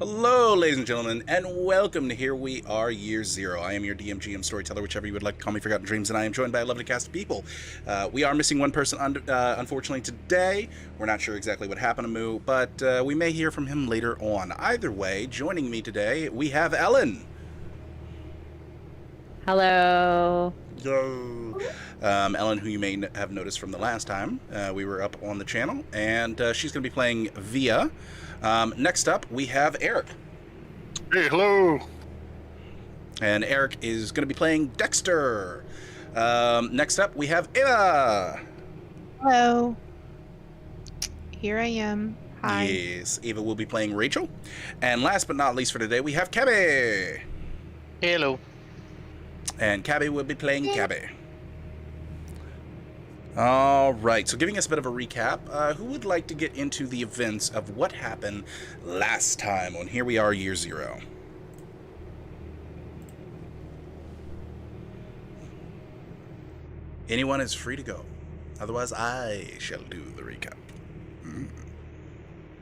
Hello, ladies and gentlemen, and welcome to Here We Are Year Zero. I am your DM, GM, storyteller, whichever you would like to call me, Forgotten Dreams, and I am joined by a lovely cast of people. We are missing one person, unfortunately, today. We're not sure exactly what happened to Moo, but we may hear from him later on. Either way, joining me today, we have Ellen. Hello. Yo. Ellen, who you may have noticed from the last time we were up on the channel, and she's going to be playing Via. Next up, we have Eric. Hey, hello. And Eric is going to be playing Dexter. Next up, we have Ava. Hello. Here I am. Hi. Yes, Ava will be playing Rachel. And last but not least for today, we have Cabby. Hello. And Cabby will be playing Cabby. All right, so giving us a bit of a recap, who would like to get into the events of what happened last time on Here We Are Year Zero? Anyone is free to go. Otherwise, I shall do the recap. You mean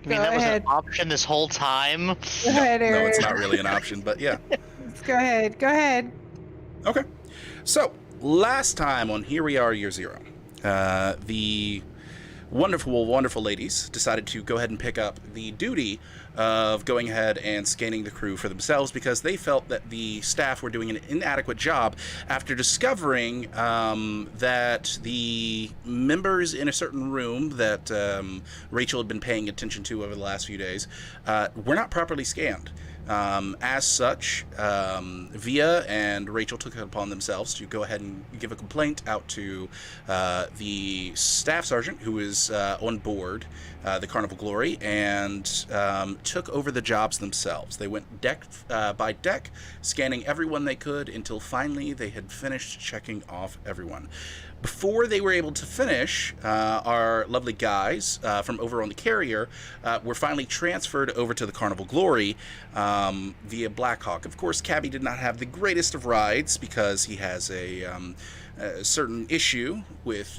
Go that was ahead. an option this whole time? Go ahead, No, Eric. it's not really an option, but yeah. Let's go ahead. Go ahead. Okay. So, last time on Here We Are Year Zero, the wonderful, wonderful ladies decided to go ahead and pick up the duty of going ahead and scanning the crew for themselves because they felt that the staff were doing an inadequate job after discovering that the members in a certain room that Rachel had been paying attention to over the last few days were not properly scanned. As such, Via and Rachel took it upon themselves to go ahead and give a complaint out to the staff sergeant who is on board the Carnival Glory and took over the jobs themselves. They went deck by deck, scanning everyone they could until finally they had finished checking off everyone. Before they were able to finish, our lovely guys from over on the carrier were finally transferred over to the Carnival Glory via Blackhawk. Of course, Cabby did not have the greatest of rides because he has a certain issue with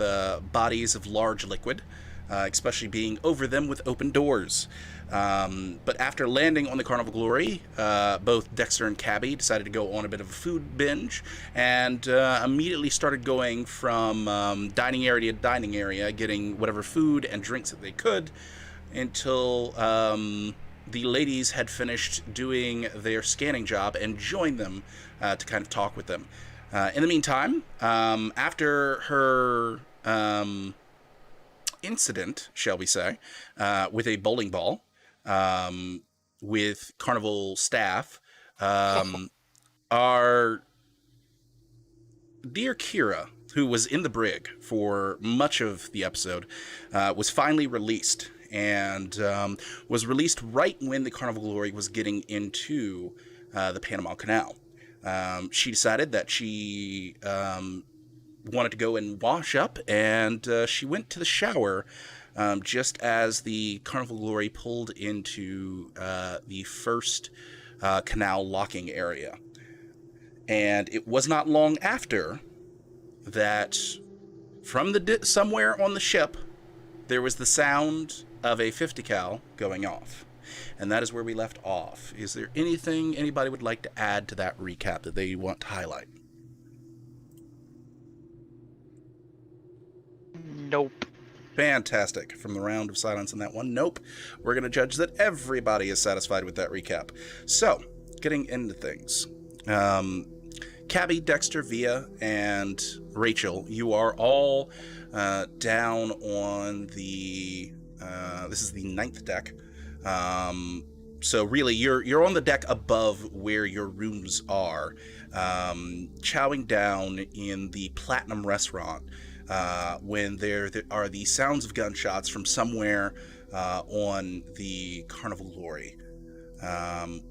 bodies of large liquid, especially being over them with open doors. But after landing on the Carnival Glory, both Dexter and Cabby decided to go on a bit of a food binge and immediately started going from dining area to dining area, getting whatever food and drinks that they could until the ladies had finished doing their scanning job and joined them to kind of talk with them. In the meantime, after her incident, shall we say, with a bowling ball, with Carnival staff, our dear Kira, who was in the brig for much of the episode, was finally released, and was released right when the Carnival Glory was getting into the Panama Canal. She decided that she wanted to go and wash up, and she went to the shower just as the Carnival Glory pulled into the first canal locking area. And it was not long after that from somewhere on the ship there was the sound of a 50 cal going off. And that is where we left off. Is there anything anybody would like to add to that recap that they want to highlight? Nope. Fantastic. From the round of silence on that one, nope. We're going to judge that everybody is satisfied with that recap. So, getting into things. Cabby, Dexter, Via, and Rachel, you are all down on the... this is the 9th deck. So really, you're on the deck above where your rooms are, chowing down in the Platinum Restaurant, when there are the sounds of gunshots from somewhere on the Carnival Glory.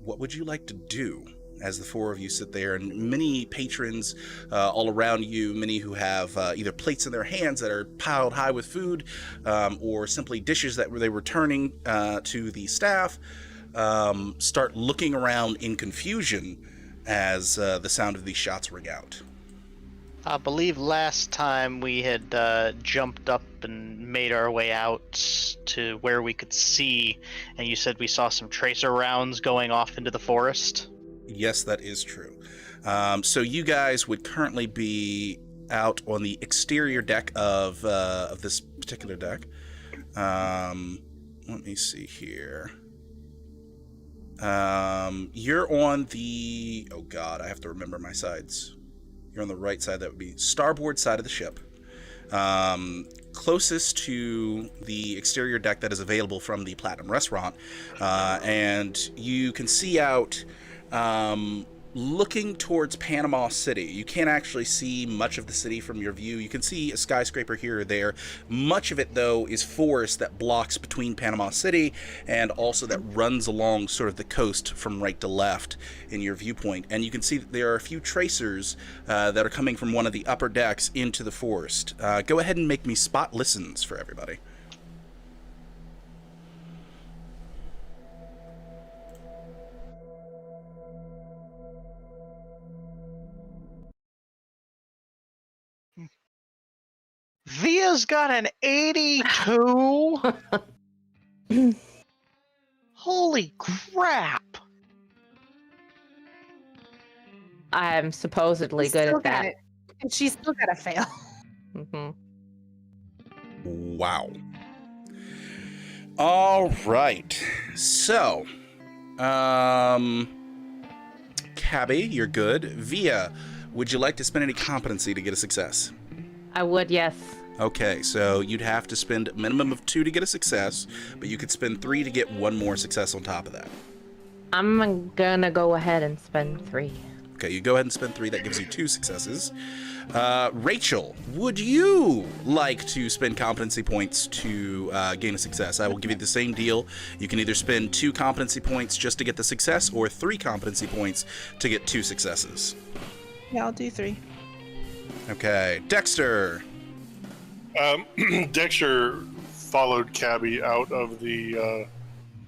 What would you like to do as the four of you sit there, and many patrons all around you, many who have either plates in their hands that are piled high with food, or simply dishes that they were turning to the staff, start looking around in confusion as the sound of these shots ring out. I believe last time we had jumped up up and made our way out to where we could see, and you said we saw some tracer rounds going off into the forest. Yes, that is true. So you guys would currently be out on the exterior deck of this particular deck. Let me see here. You're on the... Oh god, I have to remember my sides. You're on the right side. That would be starboard side of the ship. Closest to the exterior deck that is available from the Platinum Restaurant. And you can see out... looking towards Panama City. You can't actually see much of the city from your view. You can see a skyscraper here or there. Much of it, though, is forest that blocks between Panama City and also that runs along sort of the coast from right to left in your viewpoint. And you can see that there are a few tracers that are coming from one of the upper decks into the forest. Go ahead and make me spot listens for everybody. Via's got an 82. Holy crap! I'm supposedly She's good still at that. got it. And she's still got to fail. hmm Wow. All right. So, Cabby, you're good. Via, would you like to spend any competency to get a success? I would, yes. Okay, so you'd have to spend a minimum of 2 to get a success, but you could spend 3 to get 1 more success on top of that. I'm gonna go ahead and spend 3. Okay, you go ahead and spend 3. That gives you 2 successes. Rachel, would you like to spend competency points to gain a success? I will give you the same deal. You can either spend 2 competency points just to get the success, or 3 competency points to get 2 successes. Yeah, I'll do 3. Okay, Dexter. Dexter followed Cabby out of the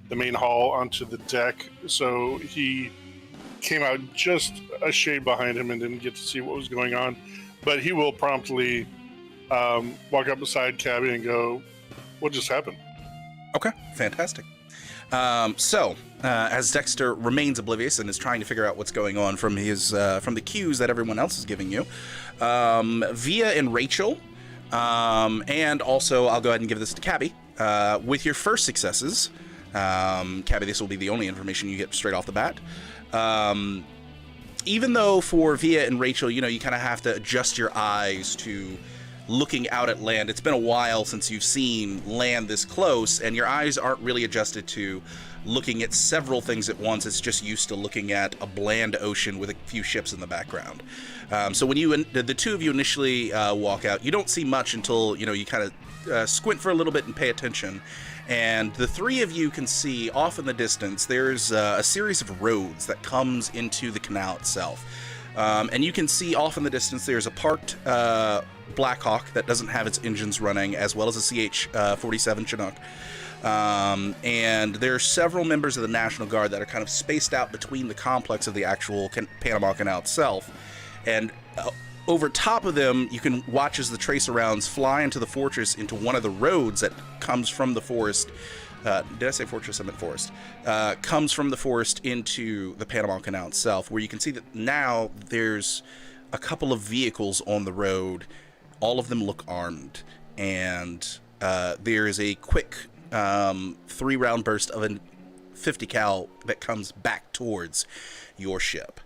main hall onto the deck, so he came out just a shade behind him and didn't get to see what was going on. But he will promptly walk up beside Cabby and go, "What just happened?" Okay, fantastic. As Dexter remains oblivious and is trying to figure out what's going on from his from the cues that everyone else is giving you, Via and Rachel, and also I'll go ahead and give this to Cabby. With your first successes, Cabby, this will be the only information you get straight off the bat. Even though for Via and Rachel, you kind of have to adjust your eyes to looking out at land. It's been a while since you've seen land this close, and your eyes aren't really adjusted to looking at several things at once. It's just used to looking at a bland ocean with a few ships in the background. So when the two of you initially walk out, you don't see much until you kind of squint for a little bit and pay attention. And the 3 of you can see off in the distance there's a series of roads that comes into the canal itself. And you can see off in the distance there's a parked Blackhawk that doesn't have its engines running, as well as a CH-47 Chinook. And there are several members of the National Guard that are kind of spaced out between the complex of the actual Panama Canal itself. And over top of them, you can watch as the tracer rounds fly into the fortress, into one of the roads that comes from the forest. Did I say fortress? I meant forest. Comes from the forest into the Panama Canal itself, where you can see that now there's a couple of vehicles on the road. All of them look armed, and there is a quick 3-round burst of a 50 cal that comes back towards your ship.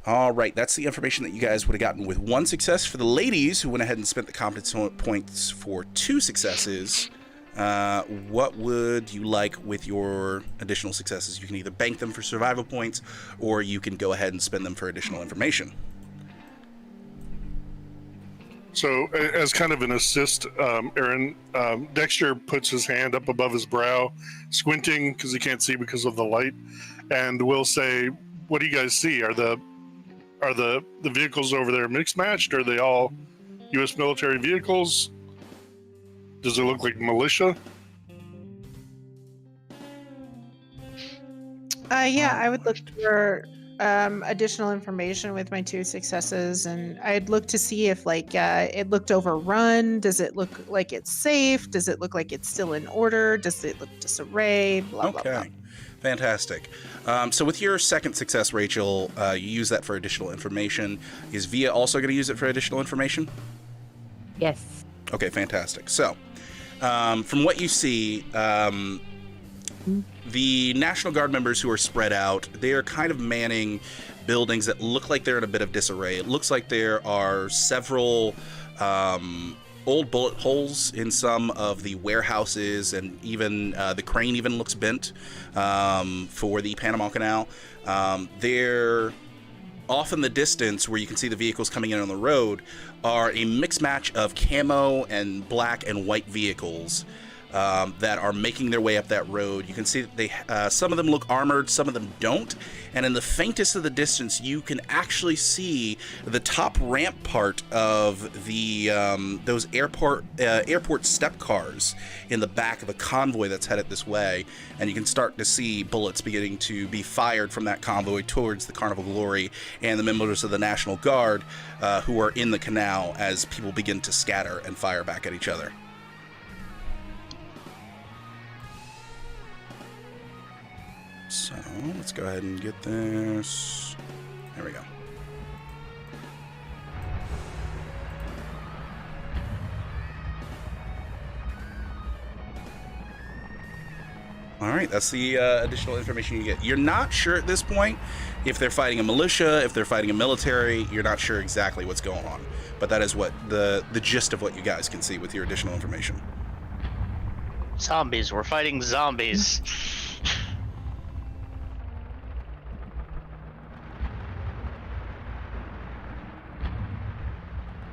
All right, that's the information that you guys would have gotten with 1 success. For the ladies who went ahead and spent the competence points for 2 successes, what would you like with your additional successes? You can either bank them for survival points, or you can go ahead and spend them for additional information. So, as kind of an assist, Aaron, Dexter puts his hand up above his brow, squinting because he can't see because of the light, and will say, "What do you guys see? Are the vehicles over there mixed matched? Are they all U.S. military vehicles? Does it look like militia?" Yeah, I would look for additional information with my 2 successes, and I'd look to see if it looked overrun. Does it look like it's safe? Does it look like it's still in order? Does it look disarray? Blah blah blah. Okay, fantastic. So with your second success, Rachel, you use that for additional information. Is Via also going to use it for additional information? Yes. Okay, fantastic. So, from what you see, the National Guard members who are spread out, they are kind of manning buildings that look like they're in a bit of disarray. It looks like there are several old bullet holes in some of the warehouses, and even the crane even looks bent for the Panama Canal. They're off in the distance, where you can see the vehicles coming in on the road, are a mixed match of camo and black and white vehicles that are making their way up that road. You can see that they some of them look armored, some of them don't, and in the faintest of the distance you can actually see the top ramp part of the those airport step cars in the back of a convoy that's headed this way, and you can start to see bullets beginning to be fired from that convoy towards the Carnival Glory and the members of the National Guard who are in the canal as people begin to scatter and fire back at each other. So let's go ahead and get this. There we go. All right, that's the additional information you get. You're not sure at this point if they're fighting a militia, if they're fighting a military. You're not sure exactly what's going on, but that is what the gist of what you guys can see with your additional information. Zombies. We're fighting zombies.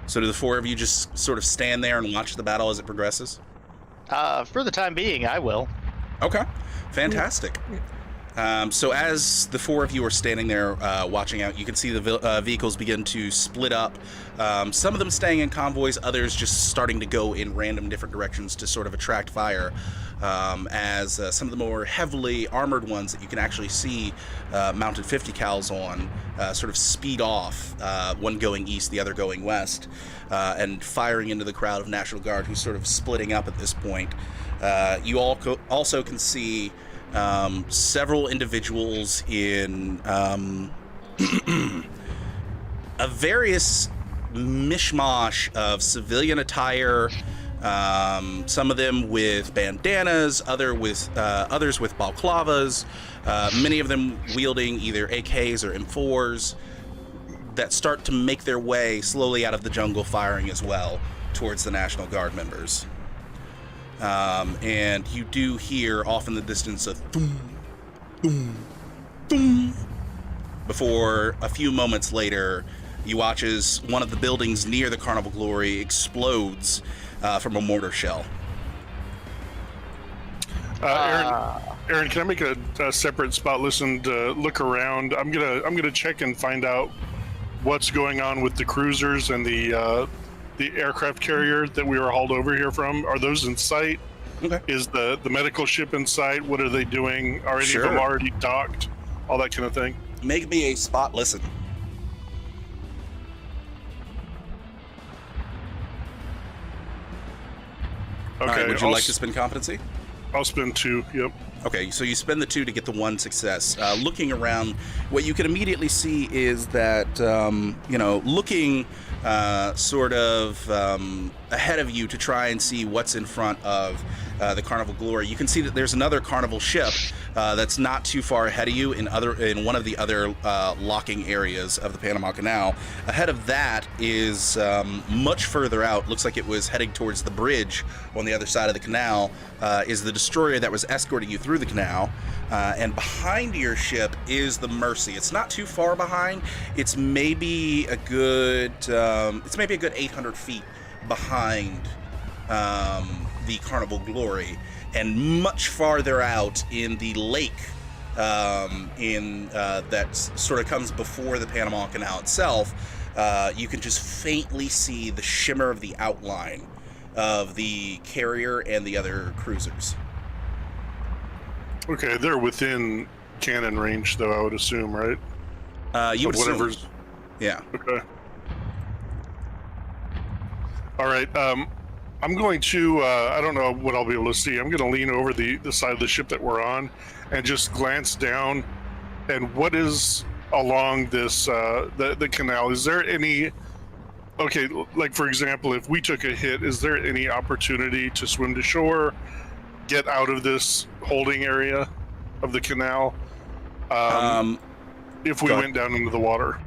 So do the four of you just sort of stand there and watch the battle as it progresses? For the time being, I will. Okay, fantastic. So as the four of you are standing there watching out, you can see the vehicles begin to split up. Some of them staying in convoys, others just starting to go in random different directions to sort of attract fire. As some of the more heavily armored ones that you can actually see mounted 50 cals on sort of speed off, one going east, the other going west, and firing into the crowd of National Guard who's sort of splitting up at this point. You all also can see several individuals in a various mishmash of civilian attire, some of them with bandanas, others with balaclavas, many of them wielding either AKs or M4s that start to make their way slowly out of the jungle, firing as well towards the National Guard members. And you do hear off in the distance a boom, boom, boom, before a few moments later you watch as one of the buildings near the Carnival Glory explodes from a mortar shell. Aaron, can I make a separate spot listen to look around? I'm gonna check and find out what's going on with the cruisers and the aircraft carrier that we were hauled over here from. Are those in sight? Okay. Is the medical ship in sight? What are they doing? Are any of them already docked? All that kind of thing. Make me a spot listen. Okay. All right, would you like to spend competency? I'll spend 2. Yep. Okay, so you spend the 2 to get the 1 success. Looking around, what you can immediately see is that, looking sort of ahead of you to try and see what's in front of the Carnival Glory, you can see that there's another Carnival ship that's not too far ahead of you in one of the other locking areas of the Panama Canal. Ahead of that is much further out, looks like it was heading towards the bridge on the other side of the canal, is the destroyer that was escorting you through the canal. And behind your ship is the Mercy. It's not too far behind. It's maybe a good 800 feet behind the Carnival Glory, and much farther out in the lake that sort of comes before the Panama Canal itself, you can just faintly see the shimmer of the outline of the carrier and the other cruisers. Okay, they're within cannon range, though, I would assume, right? You would of assume. whatever's. Yeah. Okay. All right. I'm going to. I don't know what I'll be able to see. I'm going to lean over the side of the ship that we're on, and just glance down. And what is along this the canal? Is there any? Okay, like for example, if we took a hit, is there any opportunity to swim to shore, get out of this holding area of the canal? If we go went down into the water.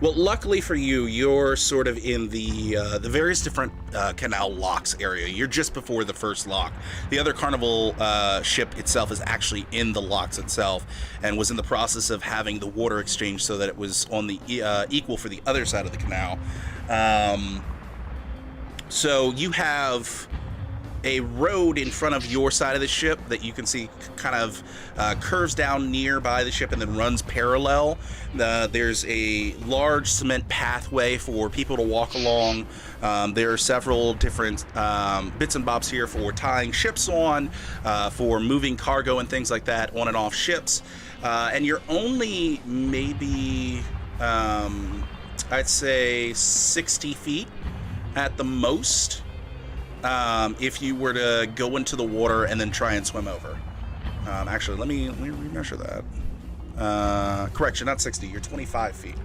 Well, luckily for you, you're sort of in the various different canal locks area. You're just before the first lock. The other Carnival ship itself is actually in the locks itself, and was in the process of having the water exchange so that it was on the equal for the other side of the canal. So you have a road in front of your side of the ship that you can see kind of curves down nearby the ship and then runs parallel. There's a large cement pathway for people to walk along. There are several different bits and bobs here for tying ships on, for moving cargo and things like that on and off ships. And you're only maybe, I'd say 60 feet at the most. If you were to go into the water and then try and swim over. Actually, let me remeasure that. Correction, not 60, you're 25 feet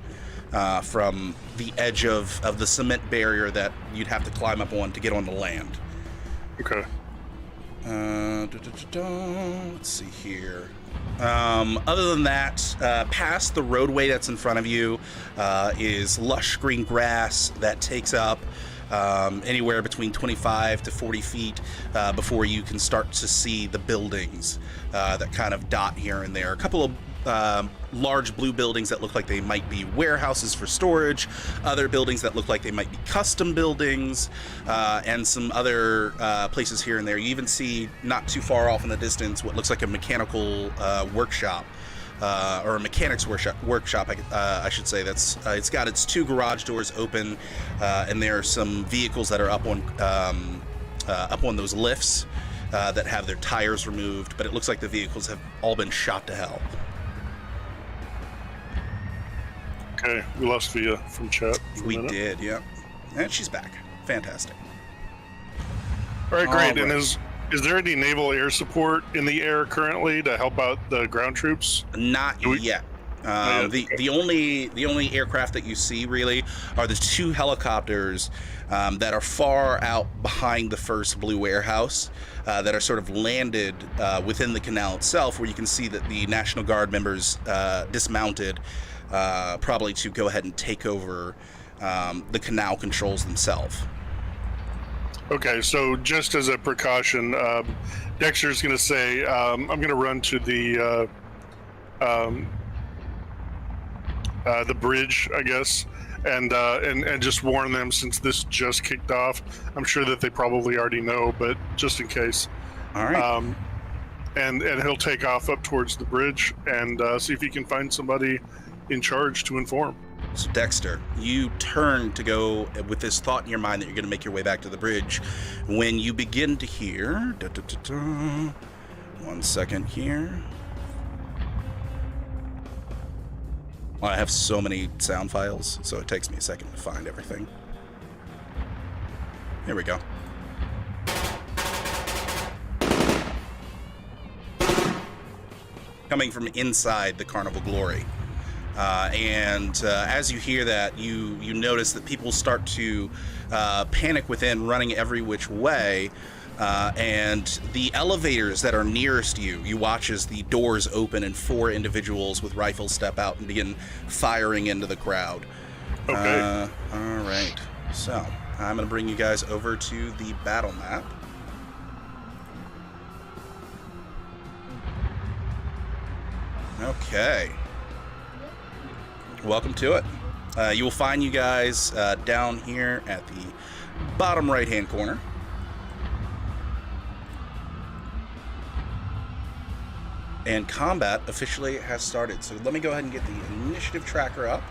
from the edge of the cement barrier that you'd have to climb up on to get on the land. Okay. Let's see here. Other than that, past the roadway that's in front of you is lush green grass that takes up anywhere between 25 to 40 feet before you can start to see the buildings that kind of dot here and there. A couple of large blue buildings that look like they might be warehouses for storage, other buildings that look like they might be custom buildings, and some other places here and there. You even see, not too far off in the distance, what looks like a mechanical workshop. Or a mechanics workshop, I should say. That's it's got its two garage doors open, and there are some vehicles that are up on those lifts that have their tires removed. But it looks like the vehicles have all been shot to hell. Okay, we lost Via from chat. We did, yeah. And she's back. Fantastic. All right, great. All And right. is there any naval air support in the air currently to help out the ground troops? Not yet. The only aircraft that you see really are the two helicopters that are far out behind the first blue warehouse that are sort of landed within the canal itself, where you can see that the National Guard members dismounted, probably to go ahead and take over the canal controls themselves. Okay, so just as a precaution, Dexter's going to say, I'm going to run to the bridge, I guess, and just warn them, since this just kicked off. I'm sure that they probably already know, but just in case. All right. And he'll take off up towards the bridge and see if he can find somebody in charge to inform. So Dexter, you turn to go with this thought in your mind that you're going to make your way back to the bridge, when you begin to hear... 1 second here. Well, I have so many sound files, so it takes me a second to find everything. Here we go. Coming from inside the Carnival Glory. As you hear that, you notice that people start to panic within, running every which way, and the elevators that are nearest you watch as the doors open and 4 individuals with rifles step out and begin firing into the crowd. Okay. All right, so I'm going to bring you guys over to the battle map. Okay. Welcome to it. You will find you guys down here at the bottom right-hand corner. And combat officially has started. So let me go ahead and get the initiative tracker up.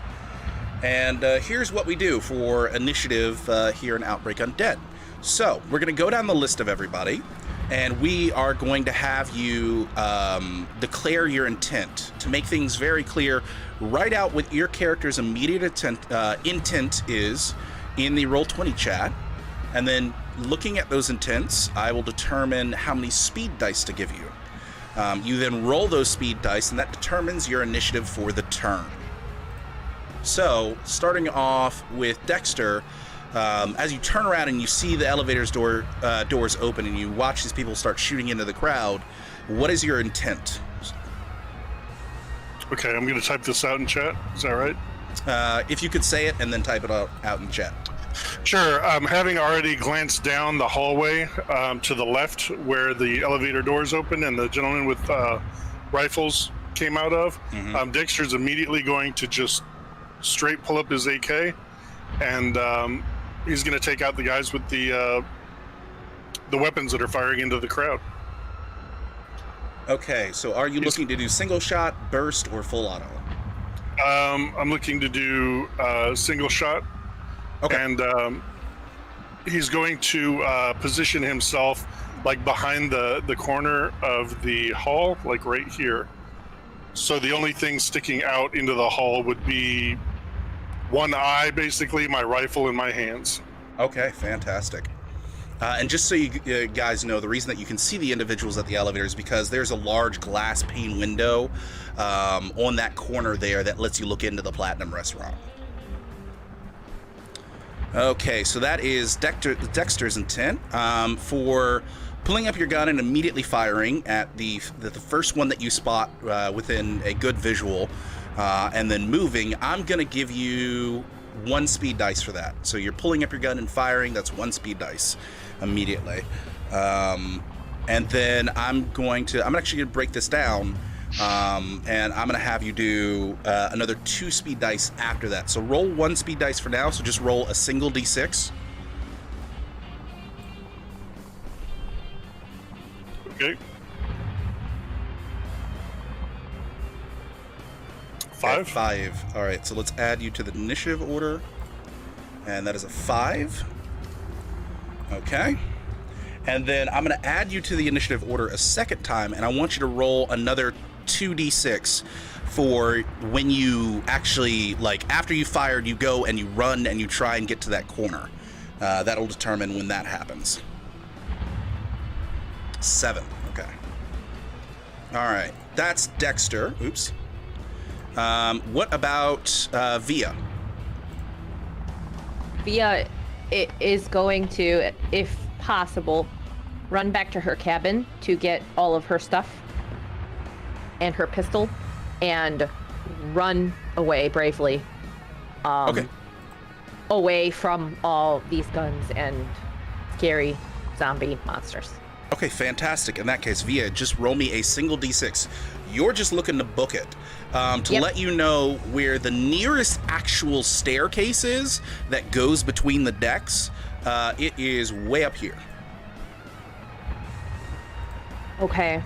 And here's what we do for initiative here in Outbreak Undead. So we're going to go down the list of everybody, and we are going to have you declare your intent to make things very clear. Write out what your character's immediate intent is in the Roll20 chat, and then looking at those intents, I will determine how many speed dice to give you. You then roll those speed dice, and that determines your initiative for the turn. So, starting off with Dexter, as you turn around and you see the elevator's doors open and you watch these people start shooting into the crowd, what is your intent? Okay, I'm going to type this out in chat. Is that right? If you could say it and then type it out in chat. Sure. Having already glanced down the hallway to the left where the elevator doors open and the gentleman with rifles came out of, Dexter's immediately going to just straight pull up his AK, and he's going to take out the guys with the weapons that are firing into the crowd. Okay, so are you looking to do single shot, burst, or full auto? I'm looking to do single shot. Okay. And he's going to position himself like behind the corner of the hall, like right here. So the only thing sticking out into the hall would be one eye, basically, my rifle in my hands. Okay, fantastic. And just so you guys know, the reason that you can see the individuals at the elevator is because there's a large glass pane window on that corner there that lets you look into the Platinum Restaurant. Okay, so that is Dexter's intent for pulling up your gun and immediately firing at the first one that you spot within a good visual, and then moving. I'm going to give you 1 speed dice for that. So you're pulling up your gun and firing, that's 1 speed dice immediately. And then I'm actually going to break this down, and I'm going to have you do another 2 speed dice after that. So roll 1 speed dice for now, so just roll a single d6. Okay. 5? 5. All right, so let's add you to the initiative order. And that is a 5. Okay. And then I'm going to add you to the initiative order a second time, and I want you to roll another 2d6 for when you actually, like, after you fired, you go and you run and you try and get to that corner. That'll determine when that happens. 7. Okay. All right. That's Dexter. Oops. What about Via? Via is going to, if possible, run back to her cabin to get all of her stuff and her pistol and run away bravely. Okay. Away from all these guns and scary zombie monsters. Okay, fantastic. In that case, Via, just roll me a single d6. You're just looking to book it. To let you know where the nearest actual staircase is that goes between the decks, it is way up here. Okay.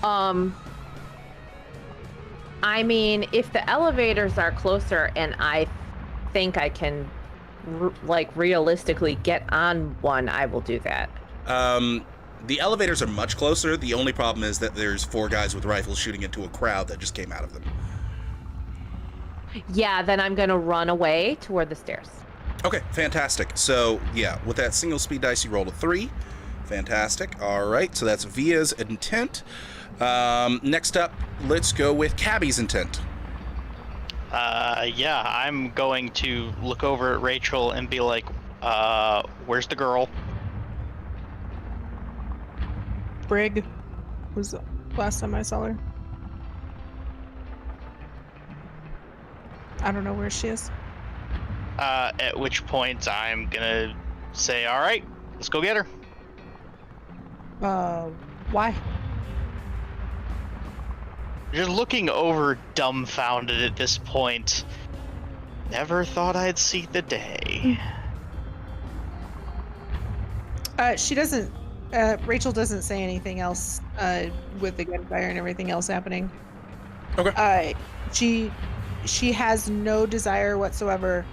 I mean, if the elevators are closer and I think I can, realistically get on one, I will do that. The elevators are much closer. The only problem is that there's 4 guys with rifles shooting into a crowd that just came out of them. Yeah, then I'm gonna run away toward the stairs. Okay, fantastic. So, yeah, with that single speed dice, you rolled a 3. Fantastic. All right, so that's Via's intent. Next up, let's go with Cabby's intent. Yeah, I'm going to look over at Rachel and be like, where's the girl? Brig was the last time I saw her. I don't know where she is. At which point I'm gonna say, all right, let's go get her. Why? Just looking over dumbfounded at this point. Never thought I'd see the day. She doesn't. Rachel doesn't say anything else with the gunfire and everything else happening. Okay. She has no desire whatsoever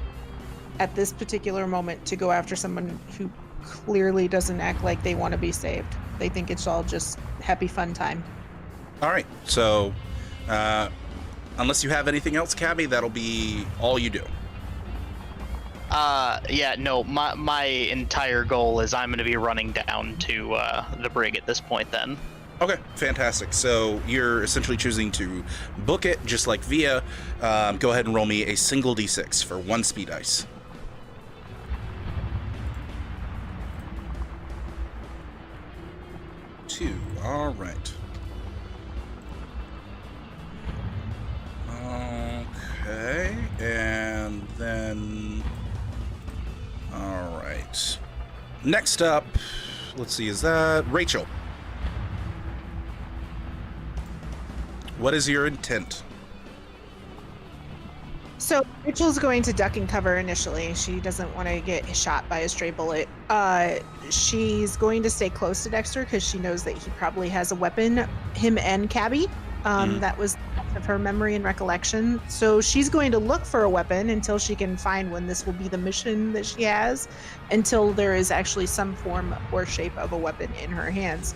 at this particular moment to go after someone who clearly doesn't act like they want to be saved. They think it's all just happy fun time. All right. So, unless you have anything else, Cabby, that'll be all you do. Yeah, no, my entire goal is I'm going to be running down to the brig at this point then. Okay, fantastic. So you're essentially choosing to book it, just like Via. Go ahead and roll me a single d6 for 1 speed dice. 2. All right. Okay, and then... All right. Next up, let's see, is that Rachel? What is your intent? So Rachel's going to duck and cover initially. She doesn't want to get shot by a stray bullet. She's going to stay close to Dexter because she knows that he probably has a weapon, him and Cabby. That was of her memory and recollection. So she's going to look for a weapon until she can find one. This will be the mission that she has until there is actually some form or shape of a weapon in her hands.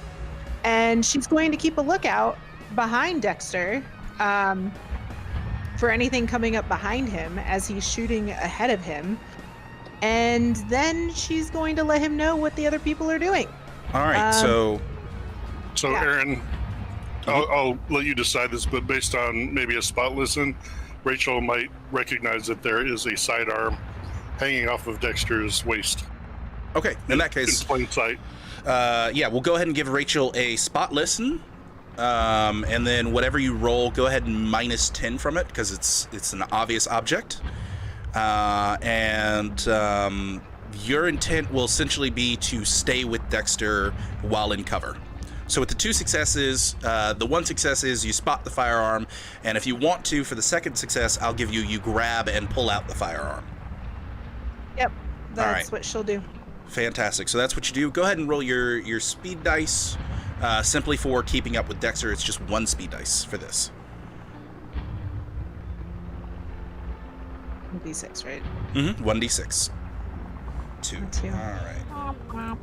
And she's going to keep a lookout behind Dexter for anything coming up behind him as he's shooting ahead of him. And then she's going to let him know what the other people are doing. All right, so yeah. Aaron, I'll let you decide this, but based on maybe a spot listen, Rachel might recognize that there is a sidearm hanging off of Dexter's waist. Okay, in that case, in plain sight. Yeah, we'll go ahead and give Rachel a spot listen, and then whatever you roll, go ahead and minus 10 from it because it's an obvious object, and your intent will essentially be to stay with Dexter while in cover. So with the 2 successes, the 1 success is you spot the firearm, and if you want to, for the 2nd success, I'll give you grab and pull out the firearm. Yep, that's All right. what she'll do. Fantastic. So that's what you do. Go ahead and roll your speed dice. Simply for keeping up with Dexter, it's just 1 speed dice for this. D6, right? Mm-hmm. 1d6. 2. 2. All right.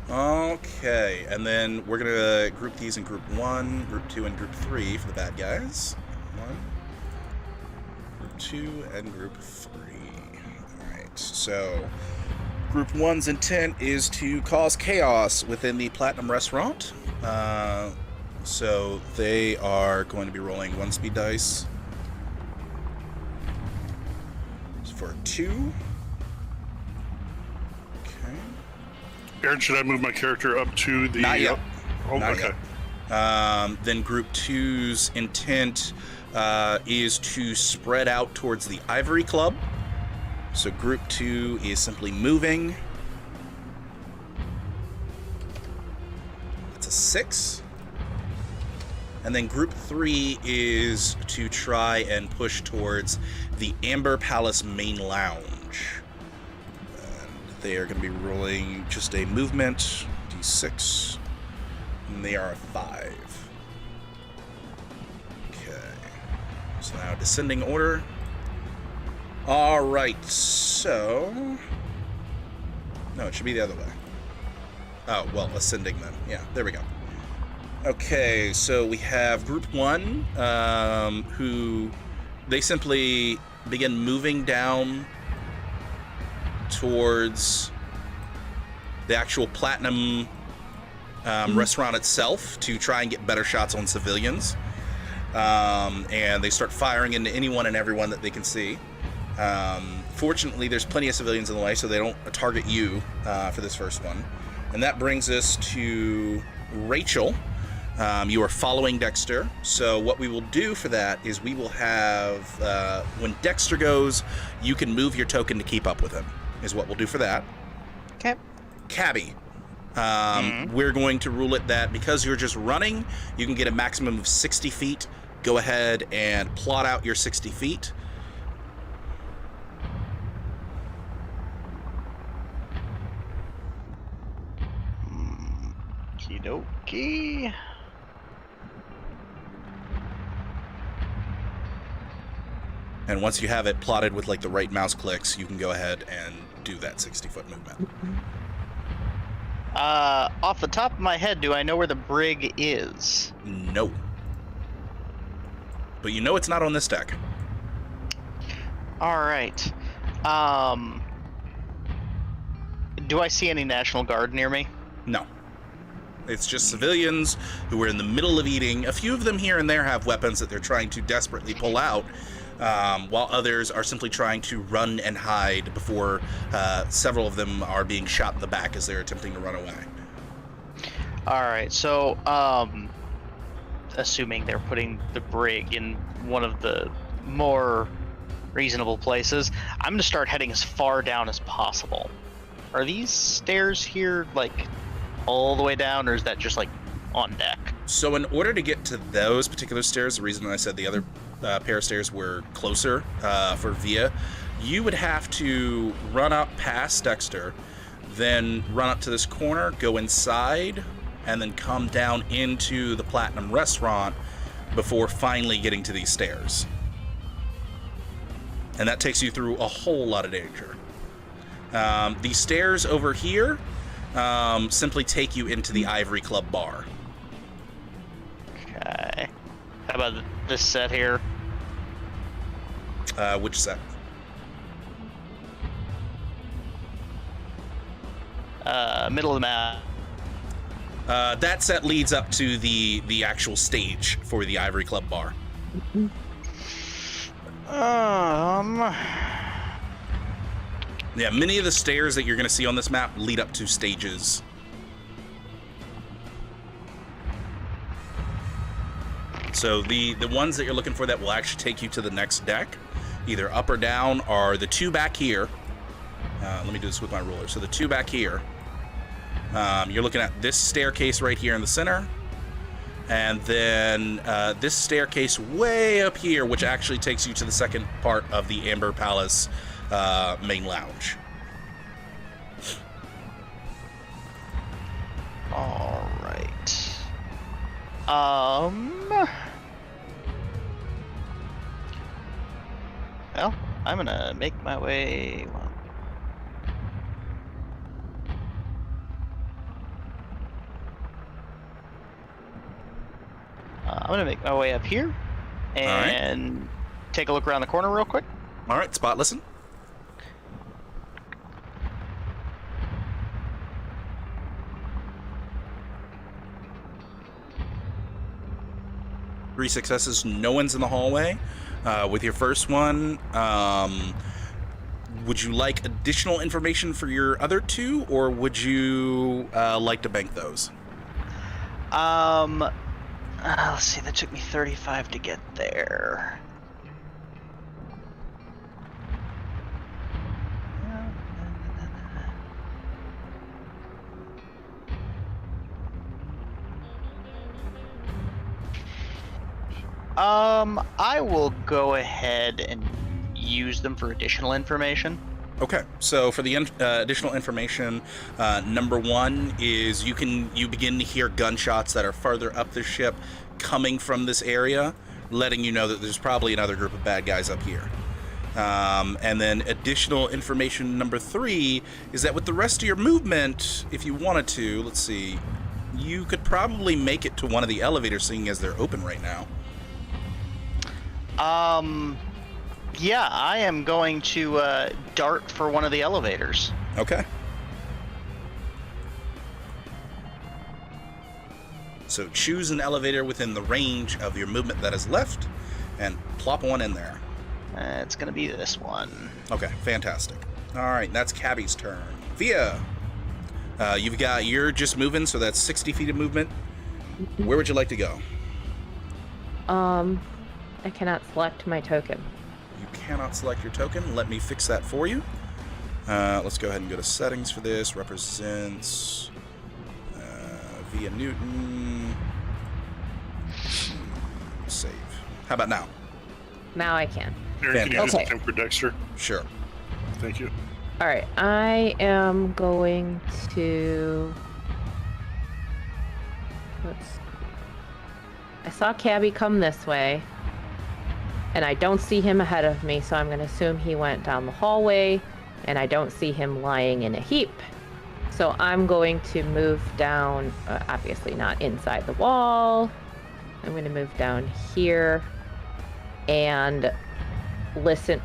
Okay, and then we're gonna group these in group 1, group 2, and group 3 for the bad guys. 1, group 2, and group 3. All right. So, group 1's intent is to cause chaos within the Platinum Restaurant. So they are going to be rolling 1 speed dice for 2. Aaron, should I move my character up to the... Not yet. Oh, Not okay. yet. Then Group 2's intent is to spread out towards the Ivory Club. So Group 2 is simply moving. That's a 6. And then Group 3 is to try and push towards the Amber Palace main lounge. They are going to be rolling just a movement, d6, and they are a 5. Okay. So now descending order. All right, so... No, it should be the other way. Oh, well, ascending then. Yeah, there we go. Okay, so we have Group 1, who they simply begin moving down towards the actual Platinum restaurant itself to try and get better shots on civilians. And they start firing into anyone and everyone that they can see. Fortunately, there's plenty of civilians in the way, so they don't target you for this first one. And that brings us to Rachel. You are following Dexter. So what we will do for that is we will have, when Dexter goes, you can move your token to keep up with him. Is what we'll do for that. Okay. Cabby, we're going to rule it that because you're just running, you can get a maximum of 60 feet. Go ahead and plot out your 60 feet. Okie dokie. And once you have it plotted with like the right mouse clicks, you can go ahead and do that 60-foot movement. Off the top of my head, do I know where the brig is? No. But you know it's not on this deck. All right. Do I see any National Guard near me? No. It's just civilians who are in the middle of eating. A few of them here and there have weapons that they're trying to desperately pull out, while others are simply trying to run and hide before several of them are being shot in the back as they're attempting to run away. All right, so assuming they're putting the brig in one of the more reasonable places, I'm gonna start heading as far down as possible. Are these stairs here like all the way down, or is that just like on deck? So in order to get to those particular stairs, the reason I said the other pair of stairs were closer for Via, you would have to run up past Dexter, then run up to this corner, go inside, and then come down into the Platinum Restaurant before finally getting to these stairs. And that takes you through a whole lot of danger. The stairs over here simply take you into the Ivory Club Bar. Okay. How about this set here? Which set? Middle of the map. That set leads up to the actual stage for the Ivory Club Bar. Yeah, many of the stairs that you're going to see on this map lead up to stages. So the ones that you're looking for that will actually take you to the next deck, either up or down, are the two back here. Let me do this with my ruler. So the two back here, you're looking at this staircase right here in the center, and then this staircase way up here, which actually takes you to the second part of the Amber Palace main lounge. All right. Well, I'm gonna make my way. I'm gonna make my way up here and take a look around the corner real quick. All right, spot listen. Three successes, no one's in the hallway. With your first one, would you like additional information for your other two, or would you like to bank those? Let's see, that took me 35 to get there. I will go ahead and use them for additional information. Okay, so for the additional information, number one is you begin to hear gunshots that are farther up the ship coming from this area, letting you know that there's probably another group of bad guys up here. And then additional information number three is that with the rest of your movement, if you wanted to, let's see, you could probably make it to one of the elevators, seeing as they're open right now. Yeah, I am going to dart for one of the elevators. Okay. So choose an elevator within the range of your movement that is left, and plop one in there. It's gonna be this one. Okay, fantastic. All right, that's Cabby's turn. Via, you're just moving, so that's 60 feet of movement. Where would you like to go? I cannot select my token. You cannot select your token. Let me fix that for you. Let's go ahead and go to settings for this. Represents Via Newton. Save. How about now? Now I can. Aaron, can you use Okay. the temp for Dexter? Sure. Thank you. All right, I am going to. I saw Cabby come this way. And I don't see him ahead of me, so I'm going to assume he went down the hallway, and I don't see him lying in a heap. So I'm going to move down, obviously not inside the wall. I'm going to move down here and listen.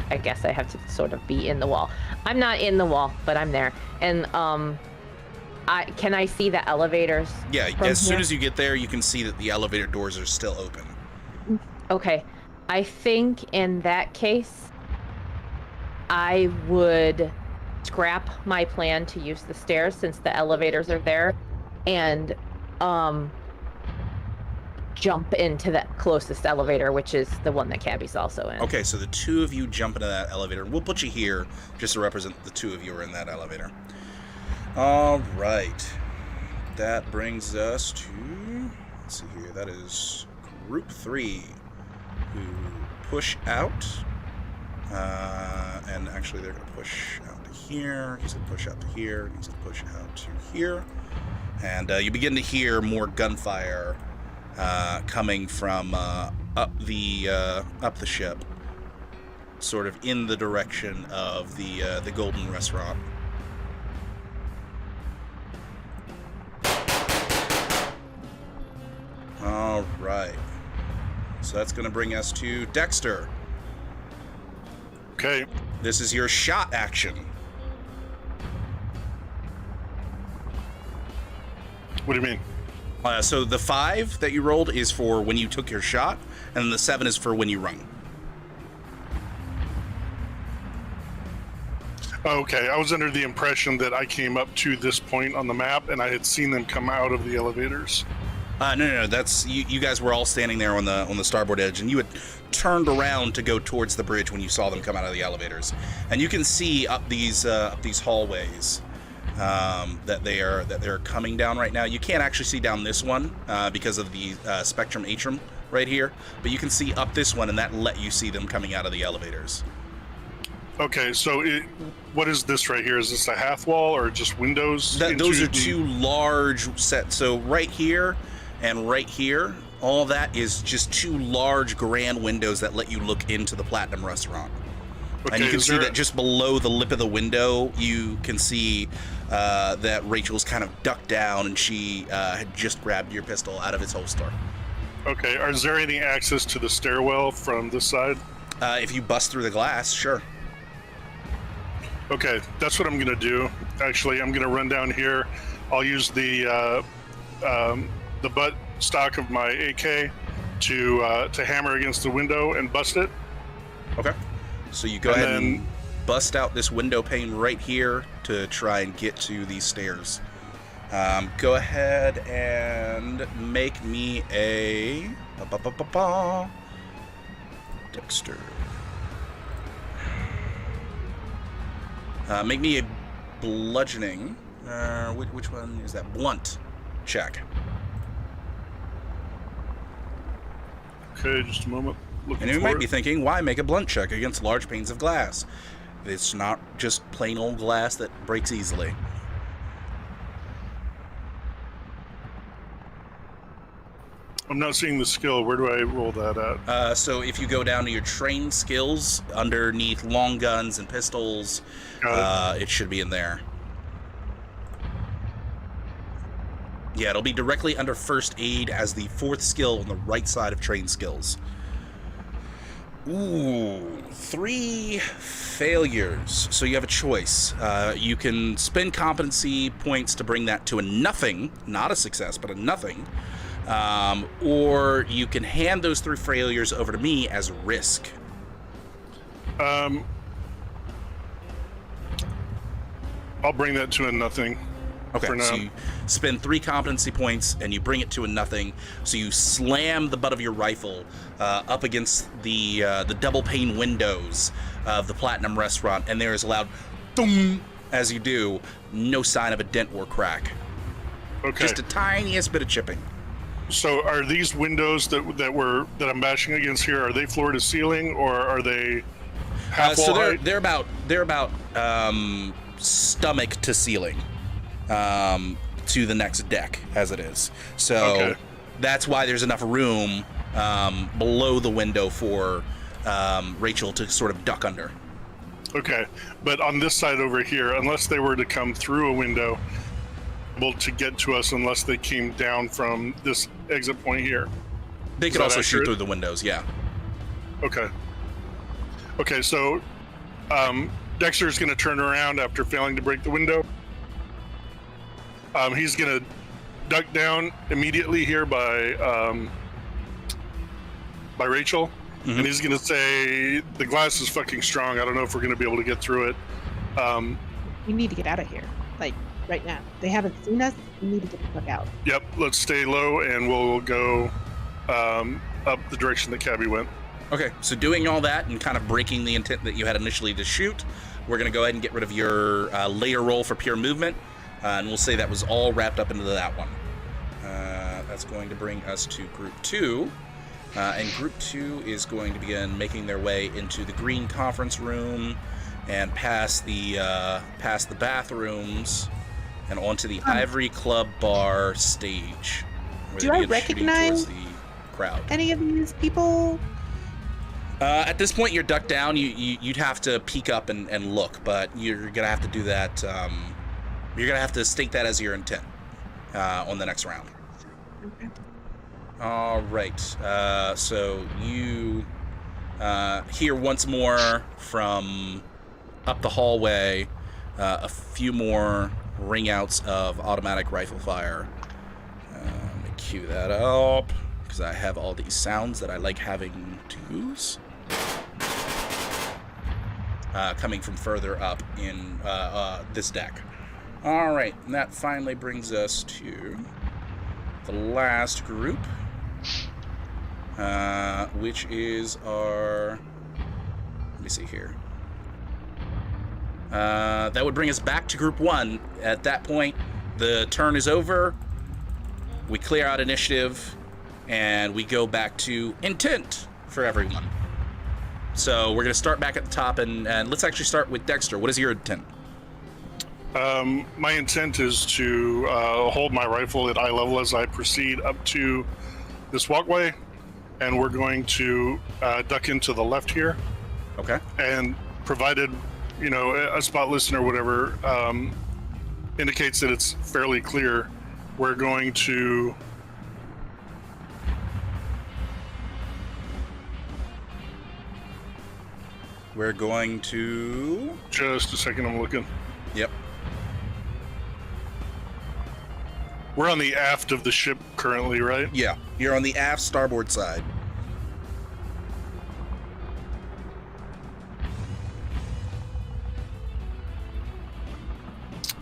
I guess I have to sort of be in the wall. I'm not in the wall, but I'm there. And can I see the elevators? Yeah, as soon as you get there, you can see that the elevator doors are still open. Okay. I think in that case, I would scrap my plan to use the stairs since the elevators are there and jump into the closest elevator, which is the one that Cabby's also in. Okay, so the two of you jump into that elevator. We'll put you here just to represent the two of you are in that elevator. All right. That brings us to, let's see here, that is group 3 who push out. And actually they're going to push out to here. He's going to push out to here. He's going to push out to here. And you begin to hear more gunfire coming from up the ship, sort of in the direction of the Golden Restaurant. All right. So that's going to bring us to Dexter. Okay. This is your shot action. What do you mean? So the 5 that you rolled is for when you took your shot, and then the 7 is for when you run. Okay, I was under the impression that I came up to this point on the map and I had seen them come out of the elevators. No. That's you guys were all standing there on the starboard edge, and you had turned around to go towards the bridge when you saw them come out of the elevators, and you can see up these hallways that they're coming down right now. You can't actually see down this one because of the spectrum atrium right here, but you can see up this one, and that let you see them coming out of the elevators. Okay, so what is this right here? Is this a half wall or just windows? Those are two large sets. So right here and right here, all that is just two large grand windows that let you look into the Platinum Restaurant. Okay, and you can see that just below the lip of the window, you can see that Rachel's kind of ducked down, and she had just grabbed your pistol out of its holster. Okay, is there any access to the stairwell from this side? If you bust through the glass, sure. Okay, that's what I'm gonna do. Actually, I'm gonna run down here. I'll use the butt stock of my AK to hammer against the window and bust it. Okay. So you go ahead and bust out this window pane right here to try and get to these stairs. Go ahead and make me a Dexter. Make me a bludgeoning. Which one is that? Blunt check. Okay, just a moment. And you might be thinking, why make a blunt check against large panes of glass? It's not just plain old glass that breaks easily. I'm not seeing the skill. Where do I roll that at? So if you go down to your trained skills underneath long guns and pistols, it should be in there. Yeah, it'll be directly under first aid as the 4th skill on the right side of trained skills. Ooh, 3 failures. So you have a choice. You can spend competency points to bring that to a nothing, not a success, but a nothing. Or you can hand those 3 failures over to me as risk. I'll bring that to a nothing. Okay, for now. So you spend 3 competency points and you bring it to a nothing. So you slam the butt of your rifle up against the double pane windows of the Platinum Restaurant, and there is a loud thum as you do. No sign of a dent or crack. Okay. Just the tiniest bit of chipping. So are these windows that I'm bashing against here? Are they floor to ceiling, or are they half wall height? They're about stomach to ceiling. To the next deck as it is. So that's why there's enough room below the window for Rachel to sort of duck under. Okay, but on this side over here, unless they were to come through a window, able to get to us unless they came down from this exit point here. They could also shoot through the windows, yeah. Okay. Okay, so Dexter's going to turn around after failing to break the window. He's going to duck down immediately here by Rachel. Mm-hmm. And he's going to say, the glass is fucking strong. I don't know if we're going to be able to get through it. We need to get out of here. Like, right now. They haven't seen us. We need to get the fuck out. Yep, let's stay low and we'll go up the direction that Cabby went. Okay, so doing all that and kind of breaking the intent that you had initially to shoot, we're going to go ahead and get rid of your later roll for pure movement. And we'll say that was all wrapped up into that one. That's going to bring us to Group 2. And Group 2 is going to begin making their way into the green conference room and past the bathrooms and onto the Ivory Club Bar stage. Do I recognize the crowd? Any of these people? At this point, you're ducked down. You'd have to peek up and look, but you're gonna have to do that. You're gonna have to state that as your intent on the next round. Okay. All right. So you hear once more from up the hallway a few more ring-outs of automatic rifle fire. Let me cue that up because I have all these sounds that I like having to use. Coming from further up in this deck. All right, and that finally brings us to the last group, which is our, let me see here. That would bring us back to Group 1. At that point, the turn is over, we clear out initiative, and we go back to intent for everyone. So we're going to start back at the top, and let's actually start with Dexter. What is your intent? My intent is to hold my rifle at eye level as I proceed up to this walkway, and we're going to duck into the left here. Okay. And provided, you know, a spot listen or whatever indicates that it's fairly clear, we're going to just a second, I'm looking. Yep. We're on the aft of the ship currently, right? Yeah, you're on the aft starboard side.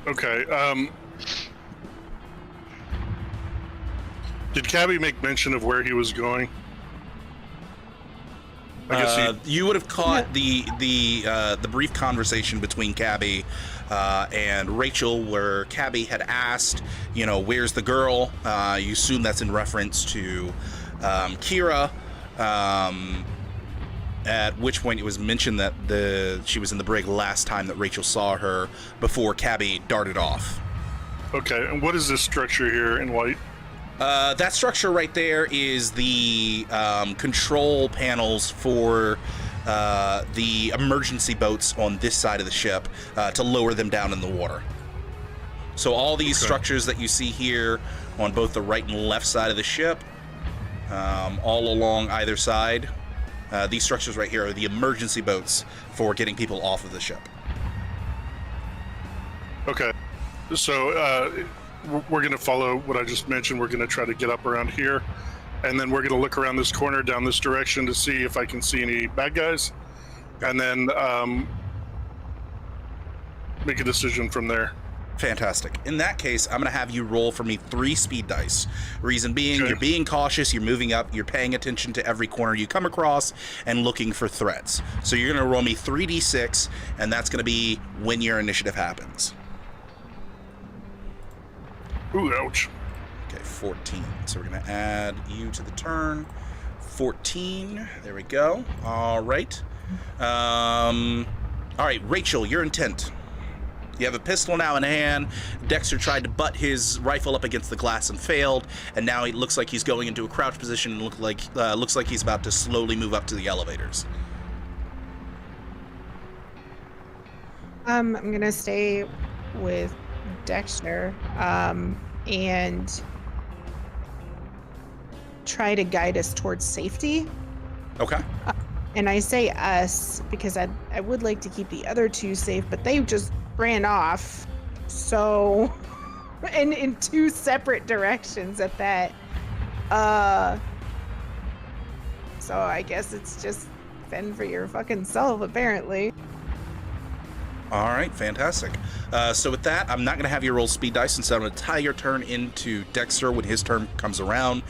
Okay. Did Cabby make mention of where he was going? I guess you would have caught the brief conversation between Cabby and Rachel, where Cabby had asked, you know, where's the girl? You assume that's in reference to Kira. At which point it was mentioned that she was in the brig last time that Rachel saw her before Cabby darted off. Okay, and what is this structure here in white? That structure right there is the control panels for the emergency boats on this side of the ship to lower them down in the water. So all these structures that you see here on both the right and left side of the ship, all along either side, these structures right here are the emergency boats for getting people off of the ship. Okay, so we're going to follow what I just mentioned. We're going to try to get up around here, and then we're going to look around this corner down this direction to see if I can see any bad guys, and then make a decision from there. Fantastic. In that case, I'm going to have you roll for me 3 speed dice. Reason being, You're being cautious, you're moving up, you're paying attention to every corner you come across, and looking for threats. So you're going to roll me 3d6, and that's going to be when your initiative happens. Ooh, ouch. Okay, 14. So we're going to add you to the turn. 14. There we go. All right. All right, Rachel, your intent. You have a pistol now in hand. Dexter tried to butt his rifle up against the glass and failed, and now it looks like he's going into a crouch position and looks like he's about to slowly move up to the elevators. I'm gonna stay with Dexter and try to guide us towards safety. Okay. And I say us because I would like to keep the other two safe, but they just ran off. So, and in two separate directions at that. So I guess it's just fend for your fucking self, apparently. All right, fantastic. So with that, I'm not going to have you roll speed dice. Instead, I'm going to tie your turn into Dexter when his turn comes around.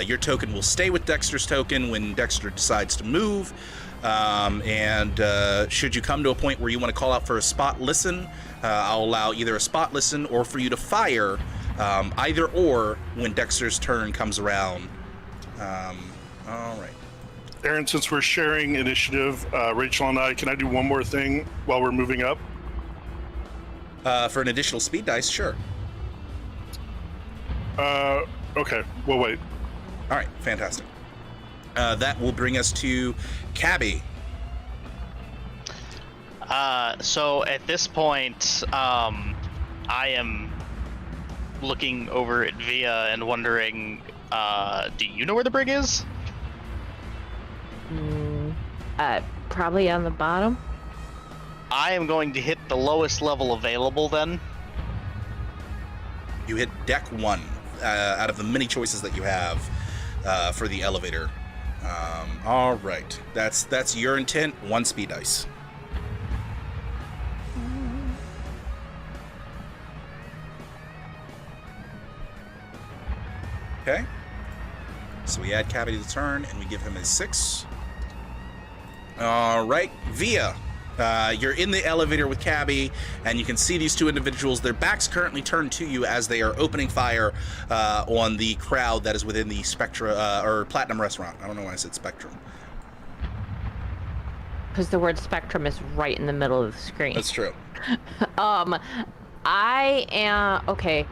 Your token will stay with Dexter's token when Dexter decides to move. Should you come to a point where you want to call out for a spot listen, I'll allow either a spot listen or for you to fire, either or when Dexter's turn comes around. All right. Aaron, since we're sharing initiative, Rachel and I, can I do one more thing while we're moving up? For an additional speed dice, sure. Okay, we'll wait. All right, fantastic. That will bring us to Cabby. So at this point, I am looking over at Via and wondering, do you know where the brig is? Probably on the bottom. I am going to hit the lowest level available then. You hit deck 1 out of the many choices that you have for the elevator. All right, that's your intent. 1 speed dice. Okay. So we add Cabby to the turn, and we give him a 6. All right, Via. You're in the elevator with Cabby, and you can see these two individuals. Their backs currently turned to you as they are opening fire on the crowd that is within the Spectra or Platinum restaurant. I don't know why I said Spectrum. Because the word spectrum is right in the middle of the screen. That's true. I am okay.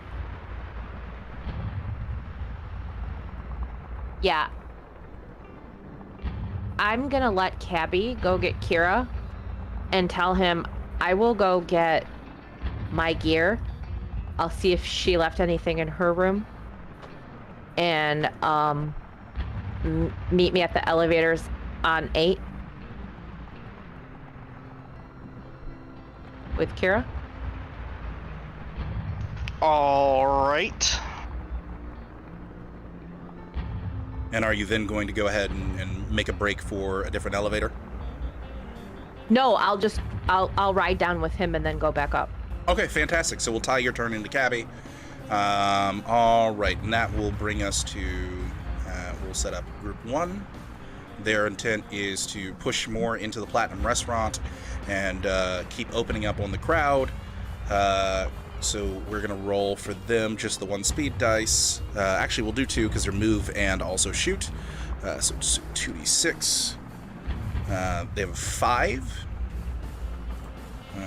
Yeah. I'm gonna let Cabby go get Kira and tell him I will go get my gear. I'll see if she left anything in her room. And meet me at the elevators on 8 with Kira. All right. And are you then going to go ahead and make a break for a different elevator? No, I'll ride down with him and then go back up. Okay, fantastic. So we'll tie your turn into Cabby. All right, and that will bring us to, we'll set up group 1. Their intent is to push more into the Platinum restaurant and keep opening up on the crowd. So we're going to roll for them just the 1 speed dice. Actually, we'll do 2 because they're move and also shoot. So 2d6. They have a 5. All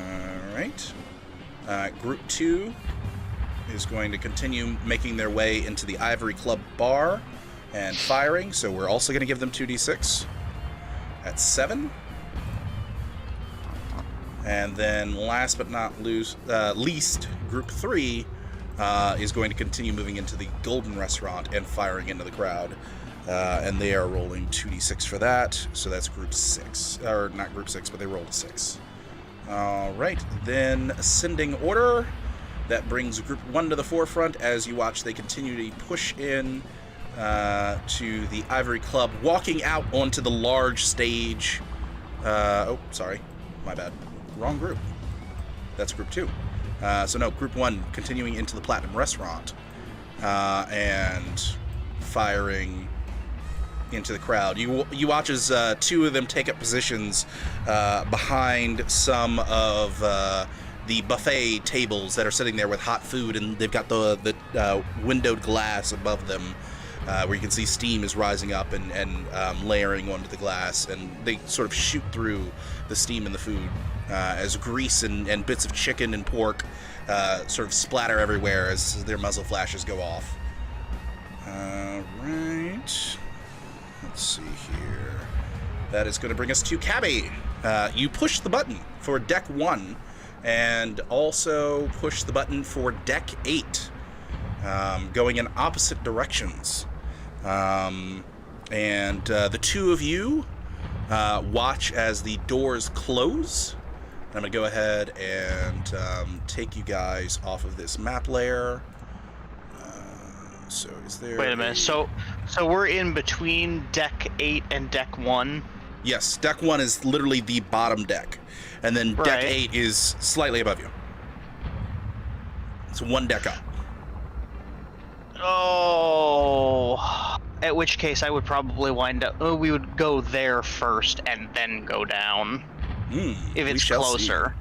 right. Group 2 is going to continue making their way into the Ivory Club Bar and firing. So we're also going to give them 2d6. That's 7. And then last but not least, Group 3 is going to continue moving into the Golden Restaurant and firing into the crowd. And they are rolling 2d6 for that. So that's Group 6. Or not Group 6, but they rolled a 6. All right. Then ascending order. That brings Group 1 to the forefront as you watch they continue to push in to the Ivory Club, walking out onto the large stage. Oh, sorry. My bad. Wrong group. That's Group 2. So no, Group 1 continuing into the Platinum Restaurant and firing into the crowd. You watch as 2 of them take up positions behind some of the buffet tables that are sitting there with hot food, and they've got the windowed glass above them where you can see steam is rising up and layering onto the glass, and they sort of shoot through the steam and the food as grease and bits of chicken and pork sort of splatter everywhere as their muzzle flashes go off. Right. Let's see here. That is going to bring us to Cabby. You push the button for deck 1 and also push the button for deck 8, going in opposite directions. And the two of you watch as the doors close. I'm going to go ahead and take you guys off of this map layer. So is there... Wait a minute. So we're in between deck 8 and deck 1? Yes, deck 1 is literally the bottom deck. And then deck 8 is slightly above you. It's one deck up. Oh... At which case I would probably wind up... Oh, we would go there first and then go down. If it's closer.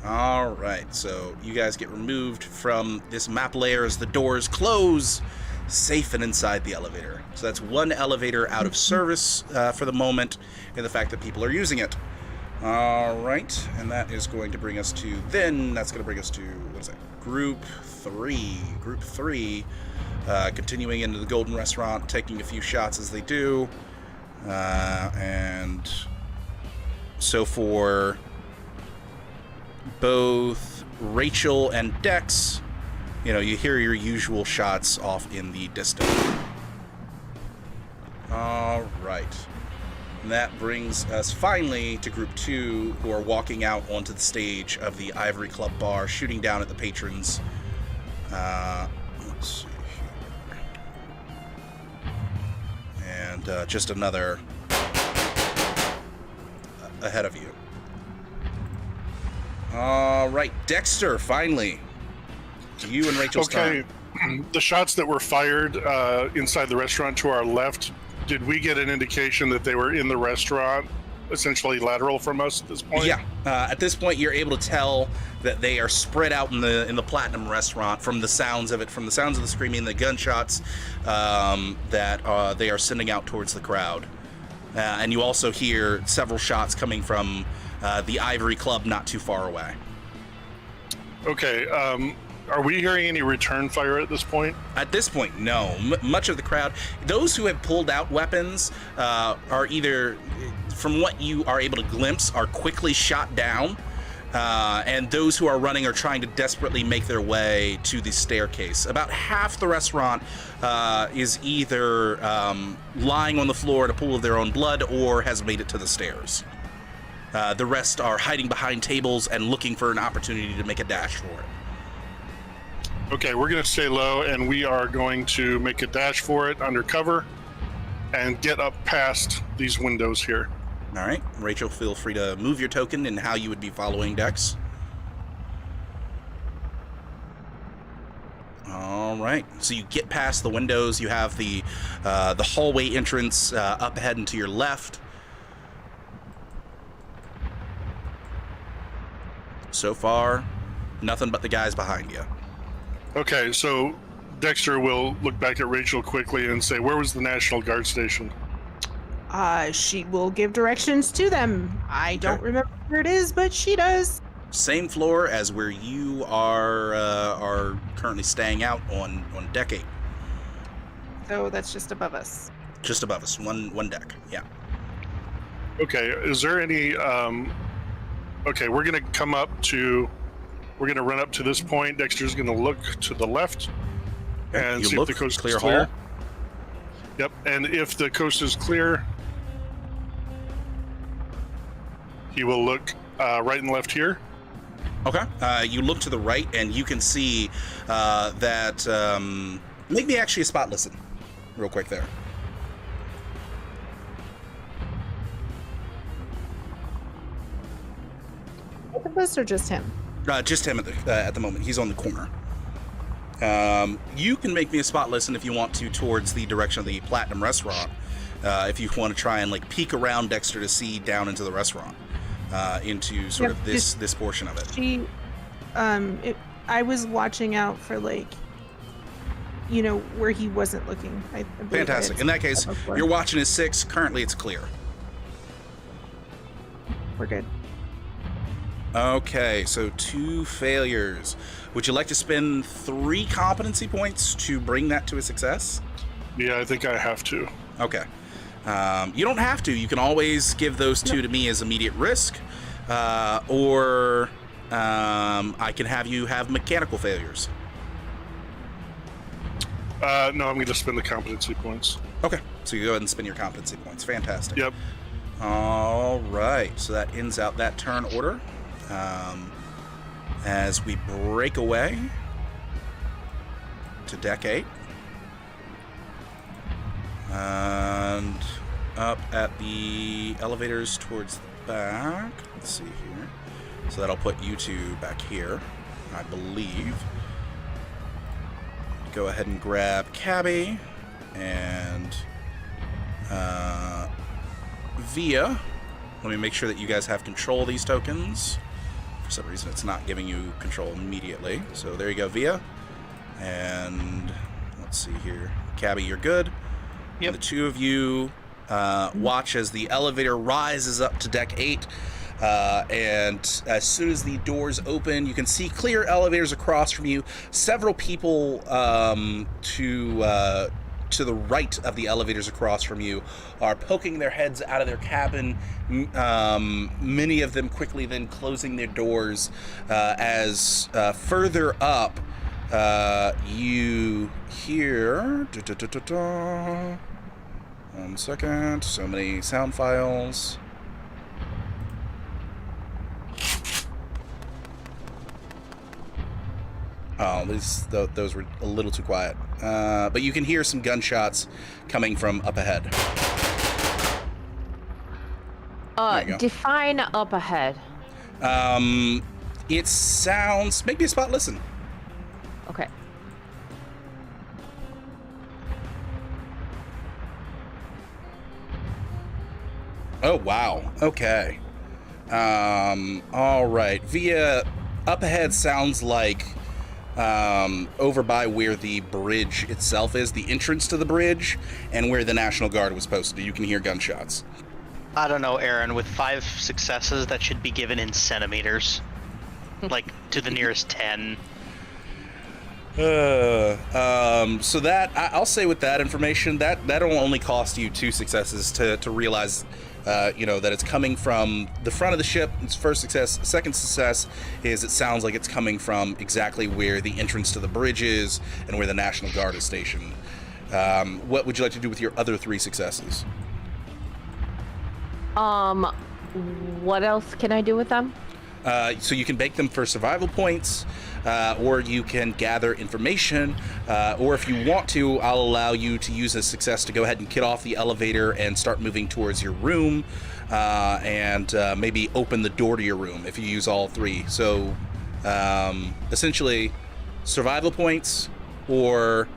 All right, so you guys get removed from this map layer as the doors close, safe and inside the elevator. So that's one elevator out of service for the moment, and the fact that people are using it. All right, and that is going to bring us to... Then that's going to bring us to, what is that? Group 3. Group 3, continuing into the Golden Restaurant, taking a few shots as they do. And so for both Rachel and Dex, you know, you hear your usual shots off in the distance. All right. And that brings us finally to Group 2, who are walking out onto the stage of the Ivory Club Bar, shooting down at the patrons. Let's see here. And just another ahead of you. All right, Dexter, finally. You and Rachel's turn. The shots that were fired inside the restaurant to our left, did we get an indication that they were in the restaurant, essentially lateral from us at this point? Yeah. At this point, you're able to tell that they are spread out in the Platinum restaurant from the sounds of it, from the sounds of the screaming, the gunshots that they are sending out towards the crowd. And you also hear several shots coming from the Ivory Club not too far away. Okay. Are we hearing any return fire at this point? At this point, no. Much of the crowd, those who have pulled out weapons are either, from what you are able to glimpse, are quickly shot down, and those who are running are trying to desperately make their way to the staircase. About half the restaurant is either lying on the floor in a pool of their own blood or has made it to the stairs. The rest are hiding behind tables and looking for an opportunity to make a dash for it. Okay, we're going to stay low, and we are going to make a dash for it under cover and get up past these windows here. All right. Rachel, feel free to move your token and how you would be following Dex. All right. So you get past the windows. You have the hallway entrance up ahead and to your left. So far, nothing but the guys behind you. Okay, so Dexter will look back at Rachel quickly and say, where was the National Guard station? She will give directions to them. I don't remember where it is, but she does. Same floor as where you are currently staying out on deck 8. So that's just above us. Just above us, one deck, yeah. Okay, is there any... Okay, we're going to We're going to run up to this point. Dexter's going to look to the left and see if the coast is clear. Hall. Yep, and if the coast is clear, he will look right and left here. Okay. You look to the right, and you can see that... make me actually a spot listen real quick there. Both of us or just him? Just him at the moment. He's on the corner. You can make me a spot listen if you want to towards the direction of the Platinum restaurant. If you want to try and like peek around Dexter to see down into the restaurant, into sort of this portion of it. I was watching out for like, you know, where he wasn't looking. I Fantastic. In that case, you're watching his 6. Currently, it's clear. We're good. Okay, so 2 failures. Would you like to spend 3 competency points to bring that to a success? Yeah, I think I have to. Okay. You don't have to. You can always give those 2 to me as immediate risk, or I can have you have mechanical failures. No, I'm going to spend the competency points. Okay, so you go ahead and spend your competency points. Fantastic. Yep. All right, so that ends out that turn order. As we break away to deck 8. And up at the elevators towards the back. Let's see here. So that'll put you 2 back here, I believe. Go ahead and grab Cabby and Via. Let me make sure that you guys have control of these tokens. For some reason, it's not giving you control immediately. So there you go, Via. And let's see here. Cabby, you're good. Yep. And the 2 of you watch as the elevator rises up to deck 8. And as soon as the doors open, you can see clear elevators across from you. Several people to the right of the elevators across from you are poking their heads out of their cabin, many of them quickly then closing their doors as further up you hear 1 second, so many sound files. Oh, those were a little too quiet. But you can hear some gunshots coming from up ahead. There you go. Define up ahead. It sounds... Make me a spot listen. Okay. Oh, wow. Okay. All right. Via up ahead sounds like over by where the bridge itself is, the entrance to the bridge, and where the National Guard was posted. You can hear gunshots. I don't know, Aaron. With 5 successes, that should be given in centimeters. Like, to the nearest 10. So that, I'll say with that information, that'll only cost you 2 successes to realize, that it's coming from the front of the ship. It's first success. Second success is it sounds like it's coming from exactly where the entrance to the bridge is and where the National Guard is stationed. What would you like to do with your other 3 successes? What else can I do with them? So you can bake them for survival points, or you can gather information, or if you want to, I'll allow you to use a success to go ahead and get off the elevator and start moving towards your room, and maybe open the door to your room if you use all 3. So essentially, survival points, or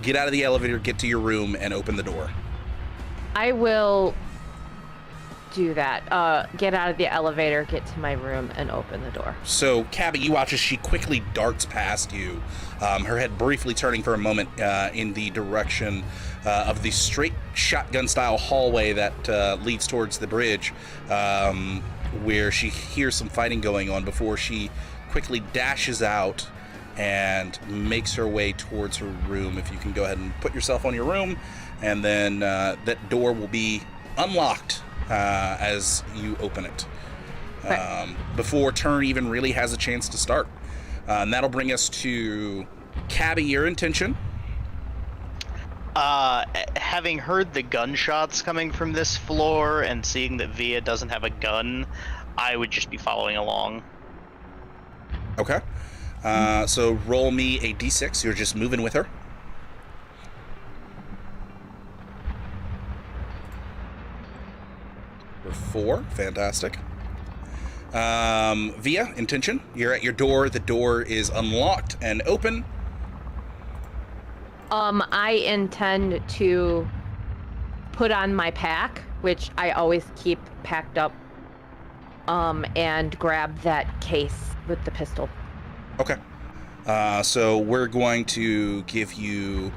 get out of the elevator, get to your room, and open the door. I will do that. Get out of the elevator, get to my room, and open the door. So, Cabby, you watch as she quickly darts past you, her head briefly turning for a moment in the direction of the straight shotgun-style hallway that leads towards the bridge, where she hears some fighting going on before she quickly dashes out and makes her way towards her room. If you can go ahead and put yourself on your room, and then that door will be unlocked as you open it, before turn even really has a chance to start. And that'll bring us to Cabby, your intention. Having heard the gunshots coming from this floor and seeing that Via doesn't have a gun, I would just be following along. Okay. So roll me a d6. You're just moving with her. For 4. Fantastic. Via, intention. You're at your door. The door is unlocked and open. I intend to put on my pack, which I always keep packed up, and grab that case with the pistol. Okay. So we're going to give you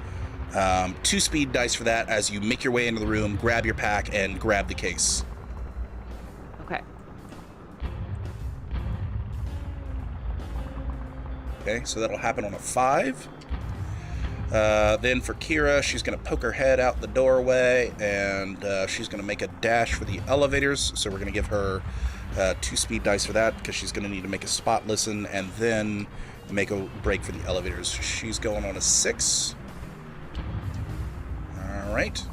2 speed dice for that as you make your way into the room, grab your pack, and grab the case. Okay. Okay, so that'll happen on a 5. Then for Kira, she's going to poke her head out the doorway, and she's going to make a dash for the elevators. So we're going to give her 2 speed dice for that, because she's going to need to make a spot listen and then make a break for the elevators. She's going on a 6. All right.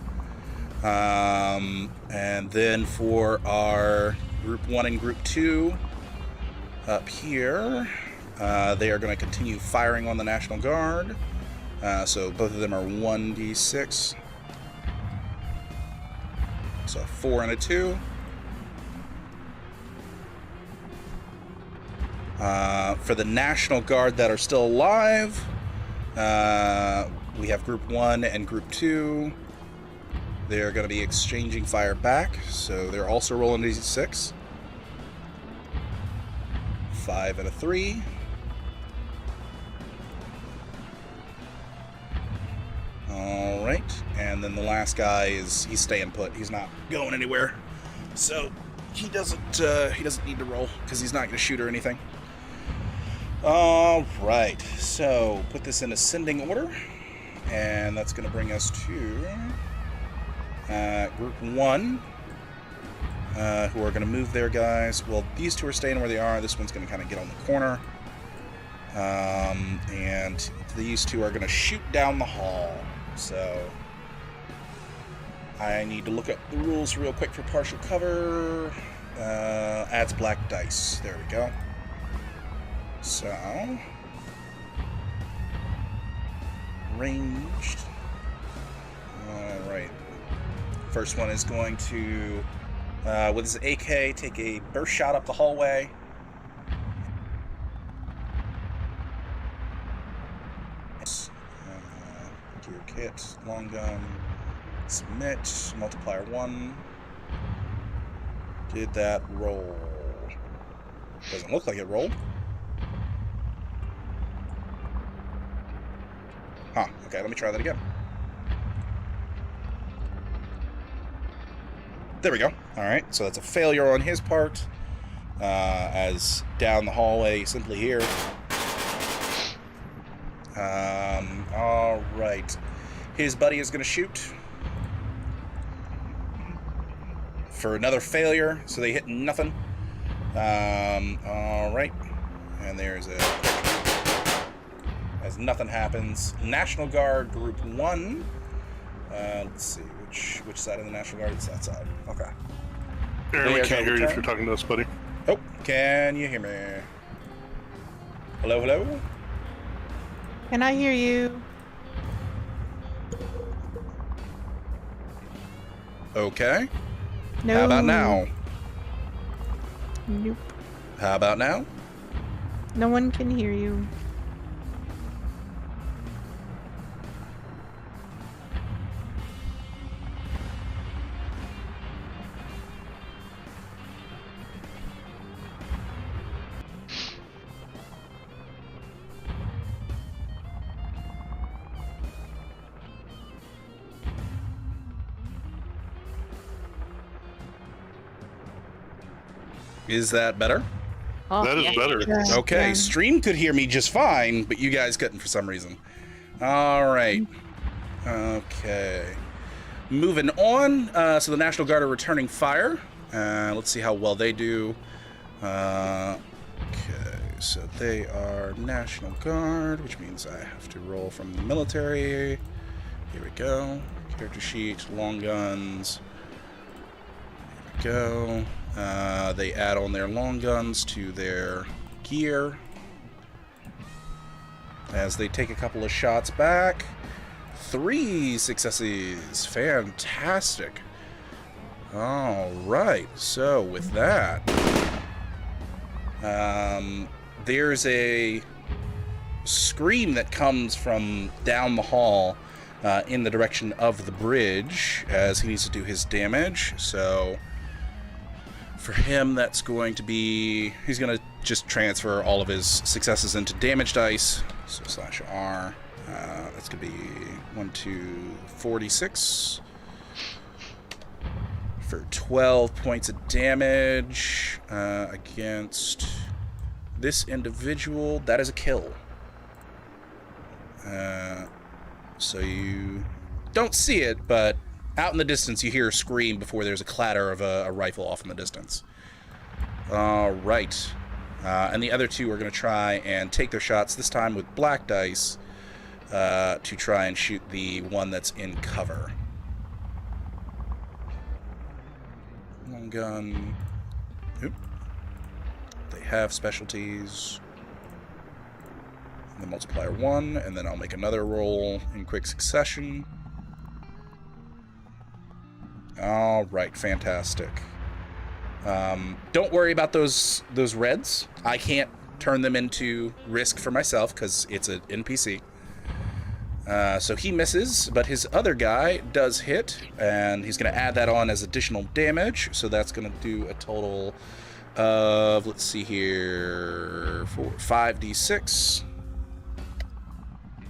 And then for our Group 1 and Group 2 up here, they are going to continue firing on the National Guard. So both of them are 1d6. So a 4 and a 2. For the National Guard that are still alive, we have Group 1 and Group 2. They're going to be exchanging fire back, so they're also rolling d6. 5 and a 3. All right, and then the last guy he's staying put. He's not going anywhere, so he doesn't need to roll because he's not going to shoot or anything. All right, so put this in ascending order, and that's going to bring us to Group 1, who are going to move their guys. Well, these two are staying where they are. This one's going to kind of get on the corner. And these two are going to shoot down the hall. So I need to look up the rules real quick for partial cover. Adds black dice. There we go. So ranged. All right. First one is going to, with his AK, take a burst shot up the hallway. Gear kit, long gun, submit, multiplier 1. Did that roll? Doesn't look like it rolled. Huh, okay, let me try that again. There we go. Alright, so that's a failure on his part. As down the hallway, simply here. Alright. His buddy is going to shoot. For another failure, so they hit nothing. Alright. And there's a... As nothing happens. National Guard Group 1. Let's see. Which side of the National Guard is that side? Okay. Aaron, we can't hear you if you're talking to us, buddy. Oh, can you hear me? Hello, hello? Can I hear you? Okay. No. How about now? Nope. How about now? No one can hear you. Is that better? Oh, That is yeah. better. Yeah, Okay, yeah. stream could hear me just fine, but you guys couldn't for some reason. All right. Okay. Moving on. So the National Guard are returning fire. Let's see how well they do. Okay, so they are National Guard, which means I have to roll from the military. Here we go. Character sheet, long guns. Here we go. They add on their long guns to their gear as they take a couple of shots back. 3 successes. Fantastic. All right. So with that, there's a scream that comes from down the hall in the direction of the bridge as he needs to do his damage. So for him, that's going to be... He's going to just transfer all of his successes into damage dice. So /R. That's going to be 1, 2, 46. For 12 points of damage against this individual. That is a kill. So you don't see it, but out in the distance you hear a scream before there's a clatter of a rifle off in the distance. All right. And the other two are going to try and take their shots, this time with black dice, to try and shoot the one that's in cover. Long gun. Oop. They have specialties. The multiplier 1, and then I'll make another roll in quick succession. All right, fantastic. Don't worry about those reds. I can't turn them into risk for myself because it's an NPC. So he misses, but his other guy does hit, and he's going to add that on as additional damage. So that's going to do a total of, let's see here, 5d6.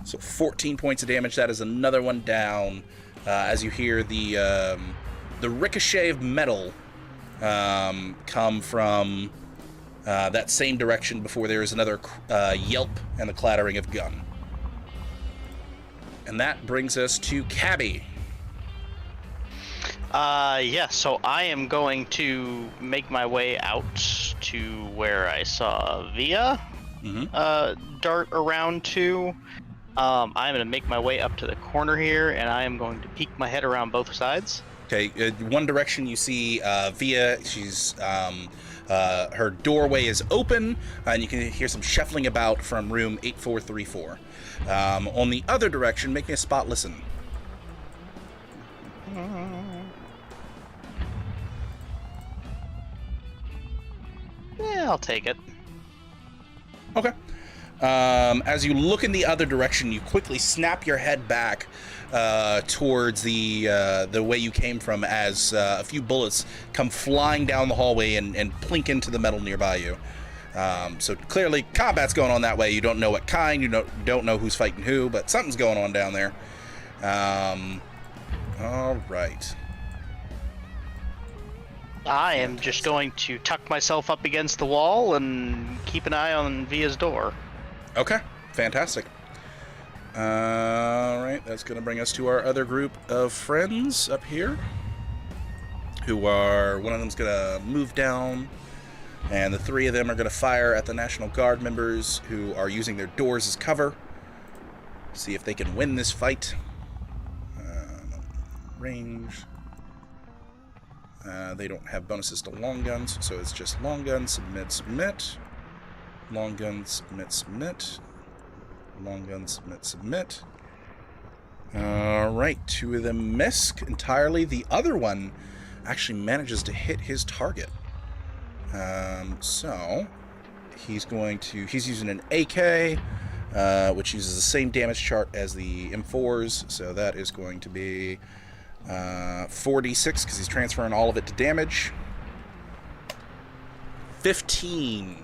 So 14 points of damage. That is another one down. As you hear the ricochet of metal come from that same direction before there is another yelp and the clattering of gun. And that brings us to Cabby. Yeah, so I am going to make my way out to where I saw Via dart around to. I'm going to make my way up to the corner here, and I am going to peek my head around both sides. Okay, one direction you see Via. She's her doorway is open, and you can hear some shuffling about from room 8434. On the other direction, make me a spot listen. Yeah, I'll take it. Okay. As you look in the other direction, you quickly snap your head back towards the way you came from as a few bullets come flying down the hallway and plink into the metal nearby you. So clearly combat's going on that way. You don't know what kind, you don't know who's fighting who, but something's going on down there. All right. I am just going to tuck myself up against the wall and keep an eye on Via's door. Okay, fantastic. All right, that's going to bring us to our other group of friends up here, who are, one of them's going to move down, and the three of them are going to fire at the National Guard members who are using their doors as cover. See if they can win this fight. Range. They don't have bonuses to long guns, so it's just long gun, submit, submit. Long gun, submit, submit. Long gun, submit, submit. Alright, two of them miss entirely. The other one actually manages to hit his target. So he's using an AK, which uses the same damage chart as the M4s, so that is going to be 4d6 because he's transferring all of it to damage. 15.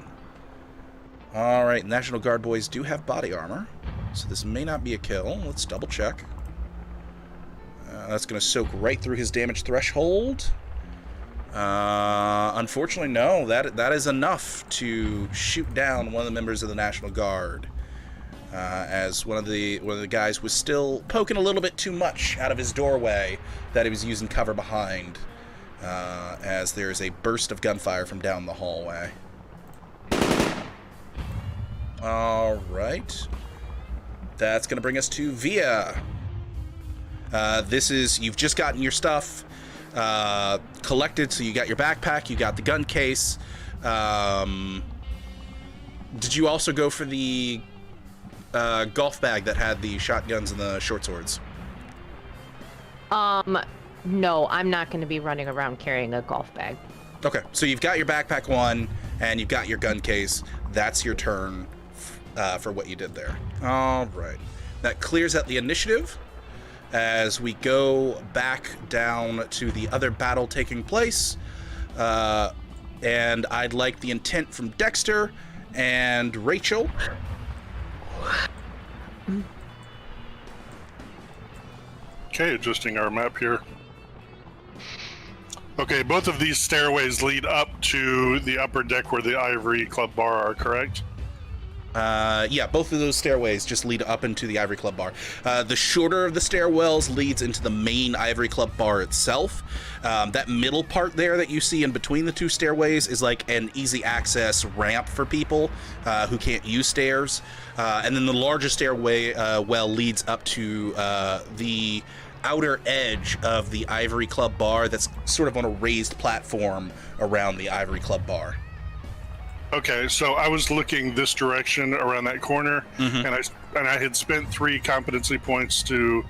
Alright, National Guard boys do have body armor, so this may not be a kill. Let's double check. That's going to soak right through his damage threshold. Unfortunately, no. That is enough to shoot down one of the members of the National Guard. As one of the guys was still poking a little bit too much out of his doorway that he was using cover behind, as there is a burst of gunfire from down the hallway. All right, that's going to bring us to Via. You've just gotten your stuff collected, so you got your backpack, you got the gun case. Did you also go for the golf bag that had the shotguns and the short swords? No, I'm not going to be running around carrying a golf bag. Okay, so you've got your backpack one, and you've got your gun case. That's your turn for what you did there. All right. That clears out the initiative as we go back down to the other battle taking place. And I'd like the intent from Dexter and Rachel. Okay, adjusting our map here. Okay, both of these stairways lead up to the upper deck where the Ivory Club Bar are, correct? Yeah, both of those stairways just lead up into the Ivory Club Bar. The shorter of the stairwells leads into the main Ivory Club Bar itself. That middle part there that you see in between the two stairways is like an easy access ramp for people who can't use stairs. And then the larger stairway leads up to the outer edge of the Ivory Club Bar that's sort of on a raised platform around the Ivory Club Bar. Okay, so I was looking this direction around that corner, and I had spent 3 competency points to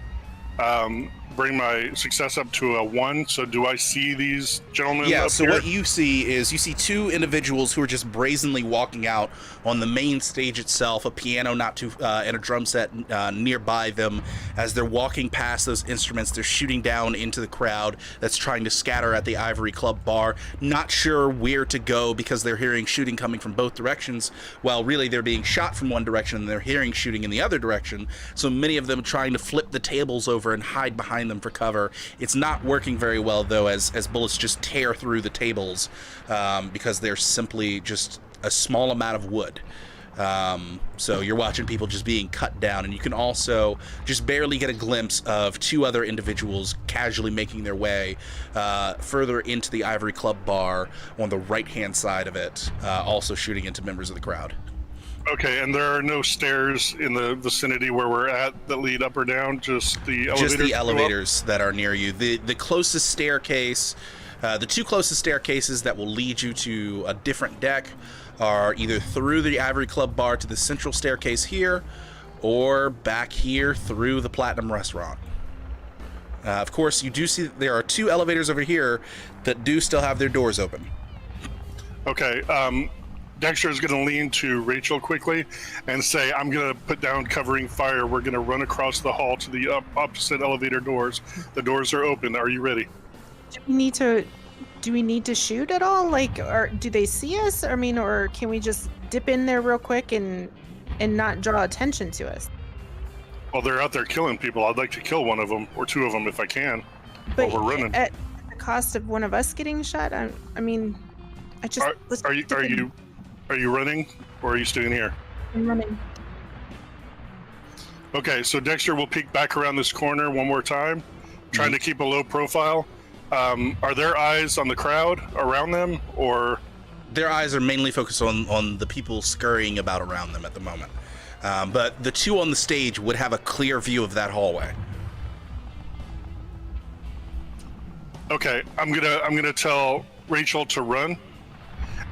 bring my success up to a 1. So do I see these gentlemen? Yeah. up So here? what you see is 2 individuals who are just brazenly walking out on the main stage itself, a piano not too and a drum set nearby them. As they're walking past those instruments, they're shooting down into the crowd that's trying to scatter at the Ivory Club Bar, not sure where to go because they're hearing shooting coming from both directions, while really they're being shot from one direction and they're hearing shooting in the other direction. So many of them trying to flip the tables over and hide behind them for cover. It's not working very well though, as bullets just tear through the tables because they're simply just a small amount of wood. So you're watching people just being cut down, and you can also just barely get a glimpse of 2 other individuals casually making their way further into the Ivory Club Bar on the right-hand side of it, also shooting into members of the crowd. Okay, and there are no stairs in the vicinity where we're at that lead up or down, just the elevators? Just the elevators that are near you. The closest staircase, the 2 closest staircases that will lead you to a different deck are either through the Ivory Club Bar to the central staircase here, or back here through the Platinum Restaurant. Of course, you do see that there are 2 elevators over here that do still have their doors open. Okay, Dexter is going to lean to Rachel quickly and say, I'm going to put down covering fire. We're going to run across the hall to the opposite elevator doors. The doors are open. Are you ready? Do we need to shoot at all? Like, or do they see us? I mean, or can we just dip in there real quick and not draw attention to us? Well, they're out there killing people. I'd like to kill one of them or 2 of them if I can. But while we're running. At the cost of one of us getting shot? I mean, I just... Are you running or are you staying here? I'm running. Okay, so Dexter will peek back around this corner one more time, trying to keep a low profile. Are their eyes on the crowd around them, or? Their eyes are mainly focused on the people scurrying about around them at the moment. But the 2 on the stage would have a clear view of that hallway. Okay, I'm gonna tell Rachel to run,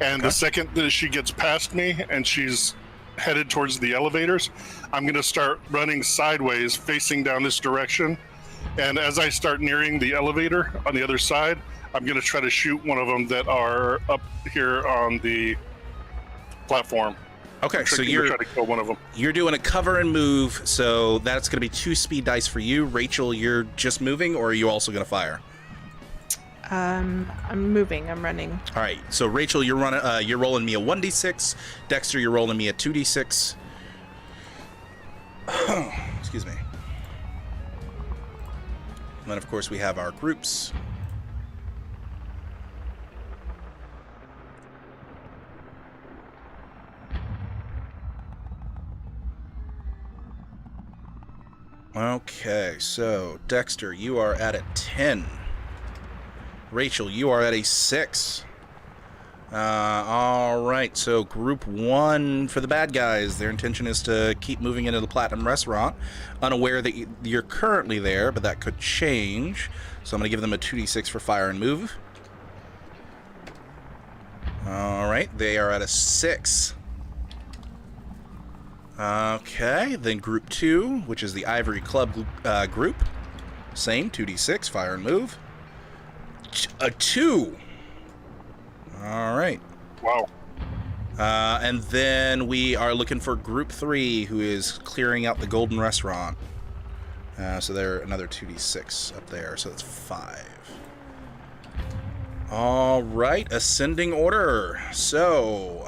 and the second that she gets past me and she's headed towards the elevators, I'm gonna start running sideways, facing down this direction. And as I start nearing the elevator on the other side, I'm gonna try to shoot one of them that are up here on the platform. Okay, so you're trying to kill one of them. You're doing a cover and move, so that's gonna be 2 speed dice for you. Rachel, you're just moving, or are you also gonna fire? I'm moving. I'm running. All right. So Rachel, you're rolling me a 1d6. Dexter, you're rolling me a 2d6. Excuse me. And then, of course, we have our groups. Okay. So Dexter, you are at a 10. Rachel, you are at a 6. All right, so group 1 for the bad guys. Their intention is to keep moving into the Platinum Restaurant, unaware that you're currently there, but that could change. So I'm going to give them a 2d6 for fire and move. All right, they are at a 6. Okay, then group 2, which is the Ivory Club group. Same, 2d6, fire and move. A 2. All right. Wow. And then we are looking for group 3, who is clearing out the Golden Restaurant. So they're another 2d6 up there, so that's 5. All right, ascending order. So,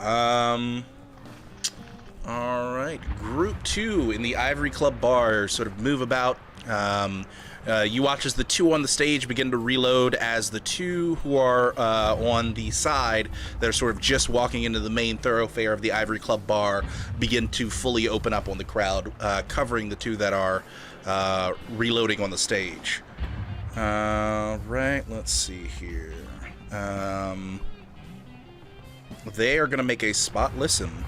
all right, group 2 in the Ivory Club Bar sort of move about You watch as the two on the stage begin to reload, as the two who are on the side that are sort of just walking into the main thoroughfare of the Ivory Club Bar begin to fully open up on the crowd, covering the two that are reloading on the stage. Right, let's see here. They are going to make a spot listen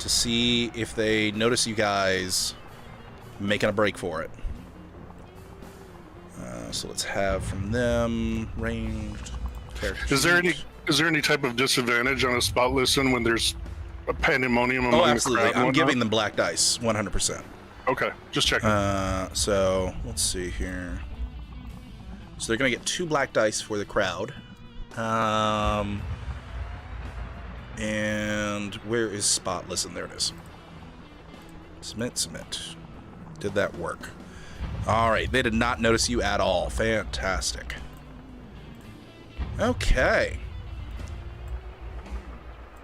to see if they notice you guys making a break for it. So let's have from them ranged character. Is there any type of disadvantage on a spot listen when there's a pandemonium among absolutely. the crowd? I'm giving them black dice, 100%. Okay, just checking. So let's see here. So they're gonna get 2 black dice for the crowd. And where is spot listen? There it is. Submit. Did that work? All right, they did not notice you at all. Fantastic. Okay.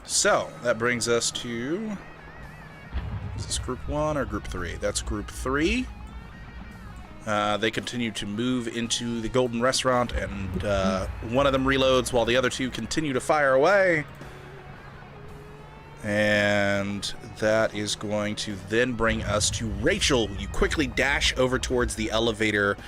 So that brings us to, is this group 1 or group 3? That's group 3. They continue to move into the Golden Restaurant, and one of them reloads while the other 2 continue to fire away. And that is going to then bring us to Rachel. You quickly dash over towards the elevator,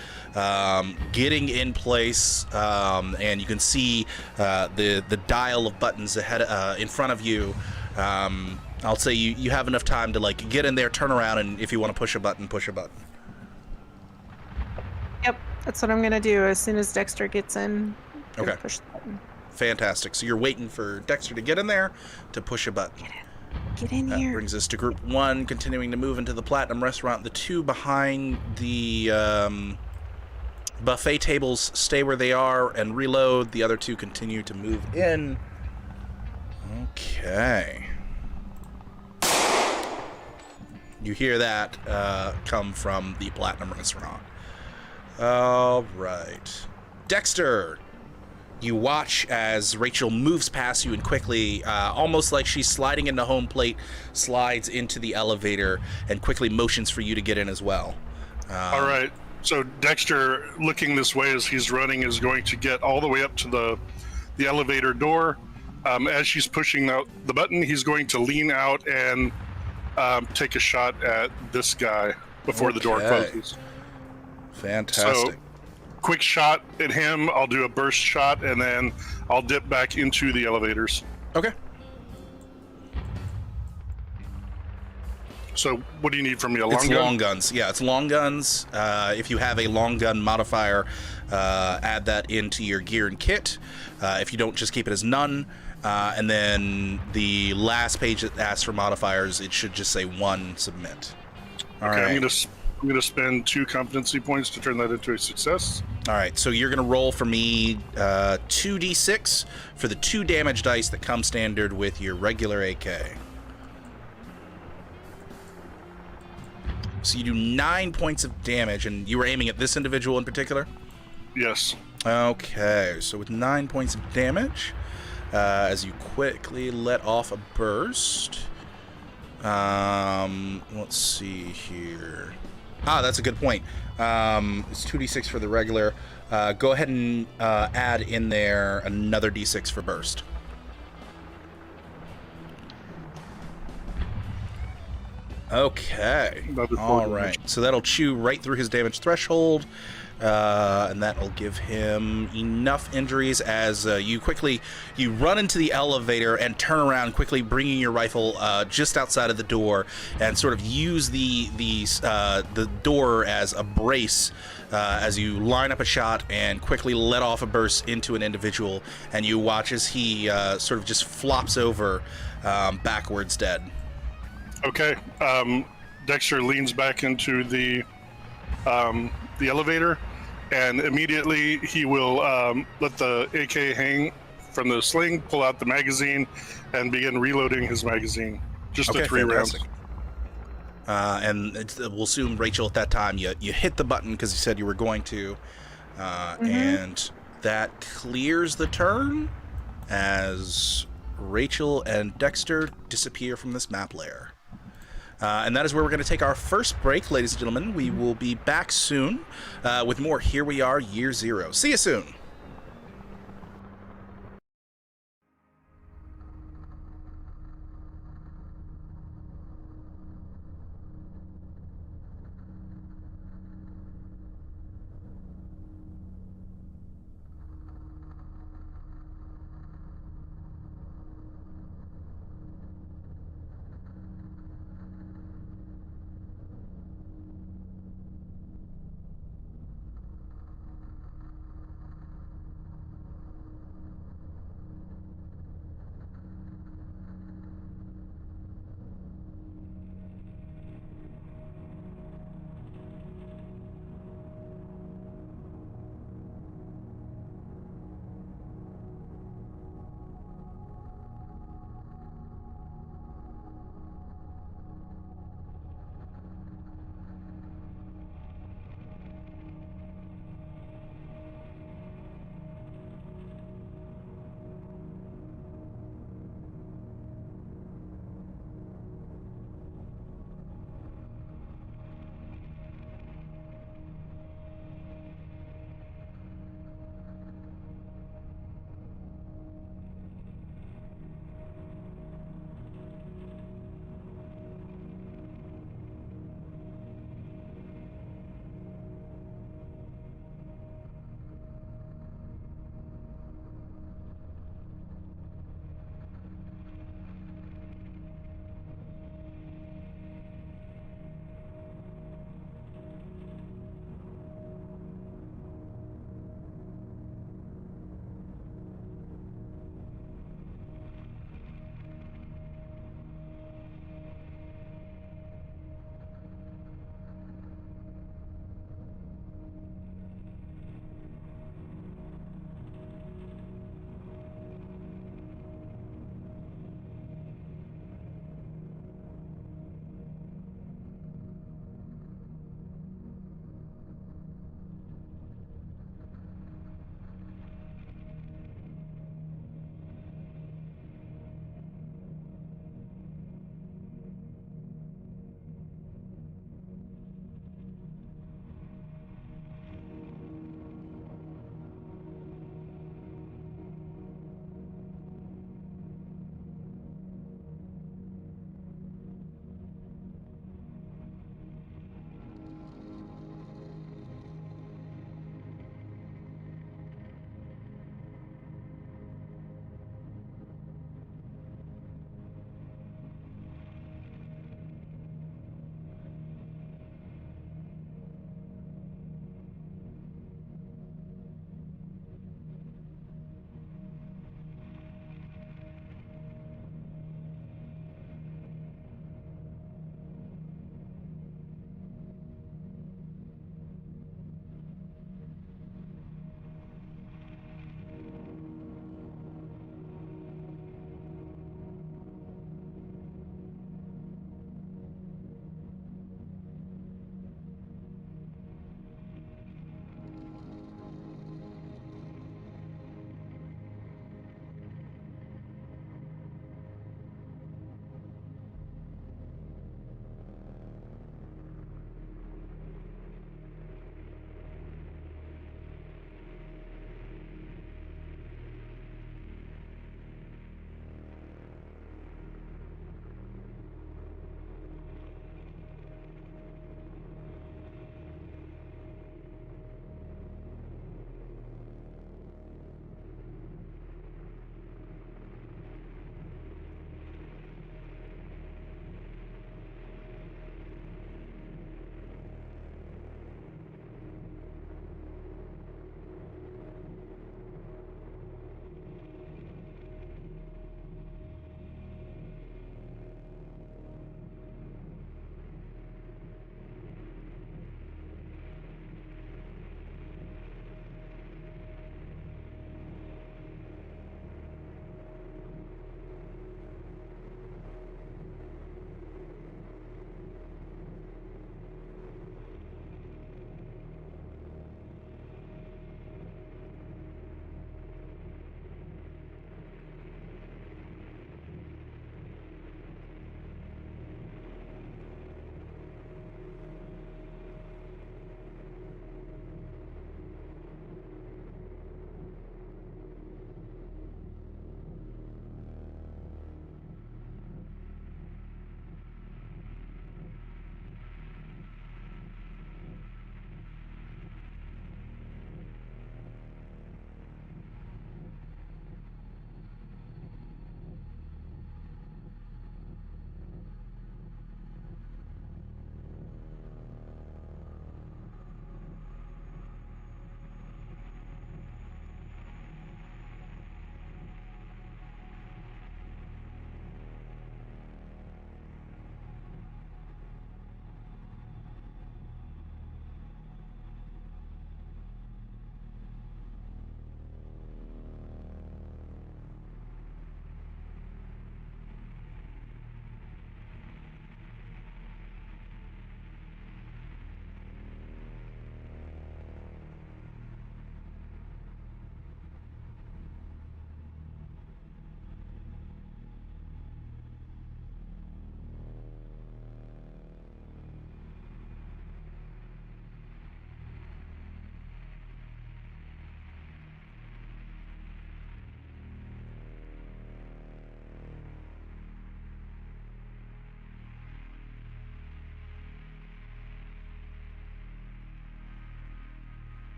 getting in place, and you can see the dial of buttons ahead in front of you. I'll say you have enough time to like get in there, turn around, and if you want to push a button, push a button. Yep, that's what I'm gonna do as soon as Dexter gets in. Okay. Push the button. Fantastic. So you're waiting for Dexter to get in there to push a button. Get in That here. brings us to group 1, continuing to move into the Platinum Restaurant. The 2 behind the buffet tables stay where they are and reload. The other 2 continue to move in. Okay. You hear that come from the Platinum Restaurant. All right. Dexter, you watch as Rachel moves past you and quickly, almost like she's sliding into home plate, slides into the elevator and quickly motions for you to get in as well. All right. So Dexter, looking this way as he's running, is going to get all the way up to the elevator door. As she's pushing the button, he's going to lean out and take a shot at this guy before the door closes. Fantastic. So, quick shot at him. I'll do a burst shot, and then I'll dip back into the elevators. Okay. So what do you need from me? A long It's gun? long guns. Yeah, it's long guns. If you have a long gun modifier, add that into your gear and kit. If you don't, just keep it as none. And then the last page that asks for modifiers, it should just say 1, submit. All Okay, right. I'm gonna spend 2 competency points to turn that into a success. All right, so you're going to roll for me 2d6 for the 2 damage dice that come standard with your regular AK. So you do 9 points of damage, and you were aiming at this individual in particular? Yes. Okay, so with 9 points of damage, as you quickly let off a burst. Let's see here. That's a good point. It's 2d6 for the regular. Go ahead and add in there another d6 for burst. Okay. All right. So that'll chew right through his damage threshold, and that'll give him enough injuries as you run into the elevator and turn around quickly, bringing your rifle just outside of the door, and sort of use the door as a brace as you line up a shot and quickly let off a burst into an individual, and you watch as he sort of just flops over backwards dead. Okay. Dexter leans back into the elevator, and immediately he will let the AK hang from the sling, pull out the magazine, and begin reloading his magazine. Just the 3 fantastic. rounds. And we'll assume, Rachel, at that time you hit the button because you said you were going to, and that clears the turn as Rachel and Dexter disappear from this map layer. And that is where we're going to take our first break, ladies and gentlemen. We will be back soon with more Here We Are Year Zero. See you soon.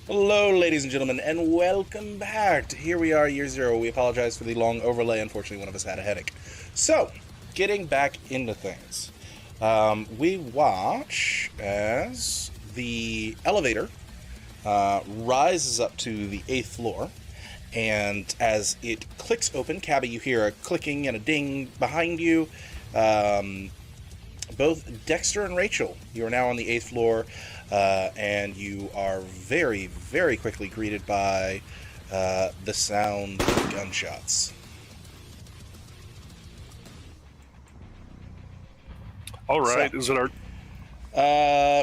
Hello, ladies and gentlemen, and welcome back to Here We Are, Year Zero. We apologize for the long overlay. Unfortunately, one of us had a headache. So, getting back into things. We watch as the elevator rises up to the 8th floor, and as it clicks open, Cabby, you hear a clicking and a ding behind you. Both Dexter and Rachel, you are now on the 8th floor, and you are very, very quickly greeted by the sound of gunshots. All right. So- Is it our?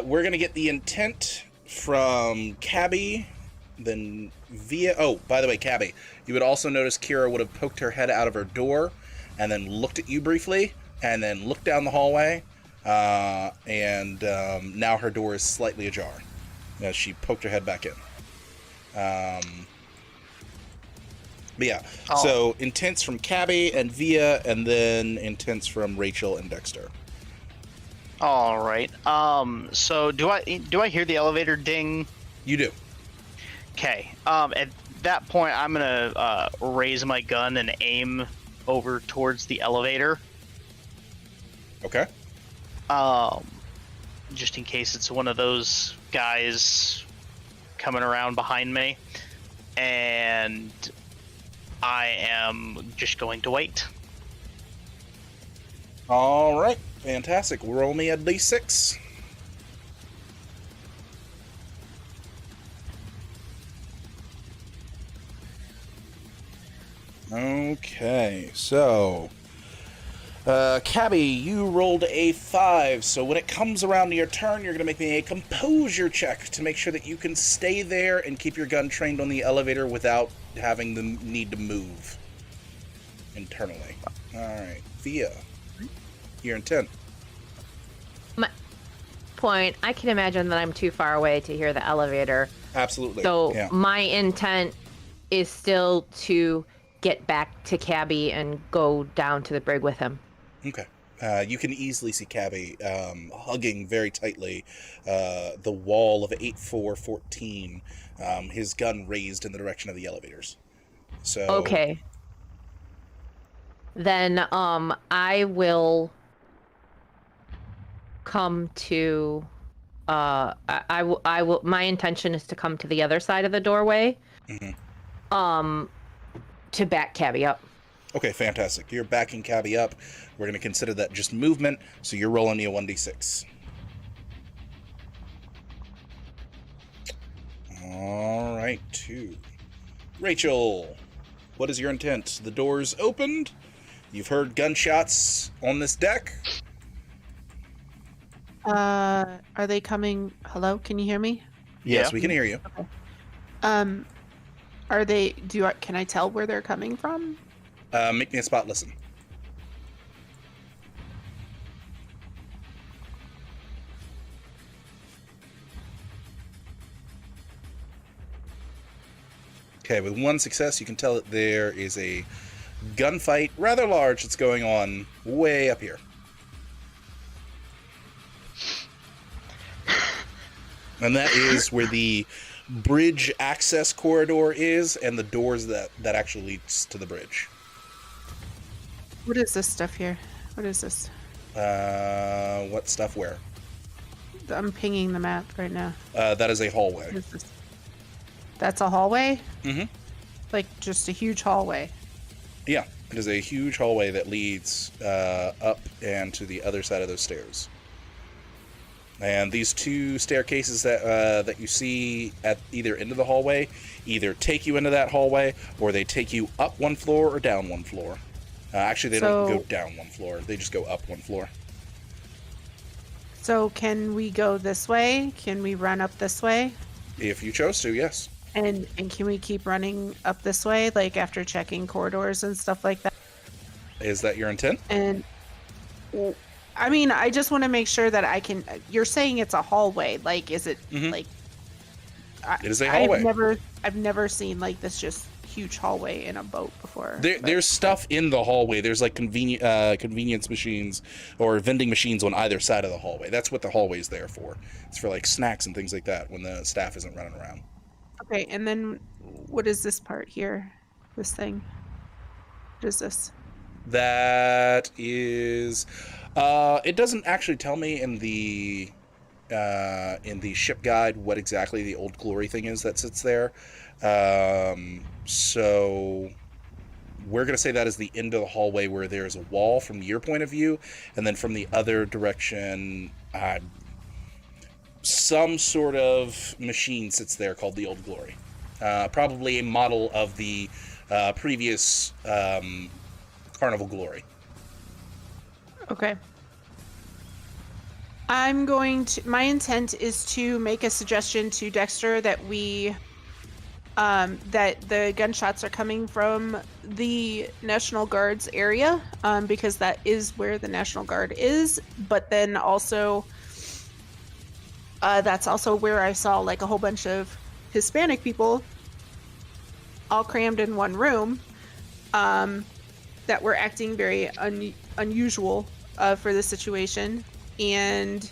We're going to get the intent from Cabby, then via... Oh, by the way, Cabby, you would also notice Kira would have poked her head out of her door and then looked at you briefly and then looked down the hallway, and now her door is slightly ajar as she poked her head back in. But yeah, so intents from Cabby and Via, and then intents from Rachel and Dexter. All right. So do I hear the elevator ding? You do. Okay. At that point, I'm gonna raise my gun and aim over towards the elevator. Okay. Just in case it's one of those guys coming around behind me, and I am just going to wait. All right. Fantastic. Roll me a d6. Okay, so Cabby, you rolled a 5, so when it comes around to your turn, you're going to make me a composure check to make sure that you can stay there and keep your gun trained on the elevator without having the need to move internally. All right, Via, your intent. Point, I can imagine that I'm too far away to hear the elevator. Absolutely. So yeah. my intent is still to get back to Cabby and go down to the brig with him. Okay. You can easily see Cabby hugging very tightly the wall of 8414, his gun raised in the direction of the elevators. So Okay. Then I will come to I will my intention is to come to the other side of the doorway. Mm-hmm. To back Cabby up. Okay, fantastic. You're backing Cabby up. We're going to consider that just movement, so you're rolling me a 1d6. All right, 2. Rachel, what is your intent? The door's opened. You've heard gunshots on this deck. Are they coming? Hello, can you hear me? Yes, Yeah. we can hear you. Are they? Can I tell where they're coming from? Make me a spot listen. Okay, with 1 success, you can tell that there is a gunfight, rather large, that's going on way up here. And that is where the bridge access corridor is, and the doors that actually leads to the bridge. What is this stuff here? What is this? What stuff where? I'm pinging the map right now. That is a hallway. What is this? That's a hallway? Mm-hmm. Like just a huge hallway. Yeah, it is a huge hallway that leads up and to the other side of those stairs. And these 2 staircases that you see at either end of the hallway either take you into that hallway, or they take you up 1 floor or down 1 floor. Actually, they don't go down 1 floor. They just go up 1 floor. So can we go this way? Can we run up this way? If you chose to, yes. And can we keep running up this way, like after checking corridors and stuff like that? Is that your intent? And I mean, I just want to make sure that I can. You're saying it's a hallway. Like, is it like? It is a hallway. I've never seen like this just huge hallway in a boat before. There's stuff in the hallway. There's like convenience machines or vending machines on either side of the hallway. That's what the hallway's there for. It's for like snacks and things like that when the staff isn't running around. Okay, and then what is this part here? This thing. What is this? That is, it doesn't actually tell me in the ship guide what exactly the Old Glory thing is that sits there. So we're going to say that is the end of the hallway where there's a wall from your point of view, and then from the other direction, some sort of machine sits there called the Old Glory. Probably a model of the previous Carnival Glory. Okay. I'm going to. My intent is to make a suggestion to Dexter that that the gunshots are coming from the National Guard's area, because that is where the National Guard is. But then also, that's also where I saw like a whole bunch of Hispanic people all crammed in one room, that were acting very unusual for the situation. And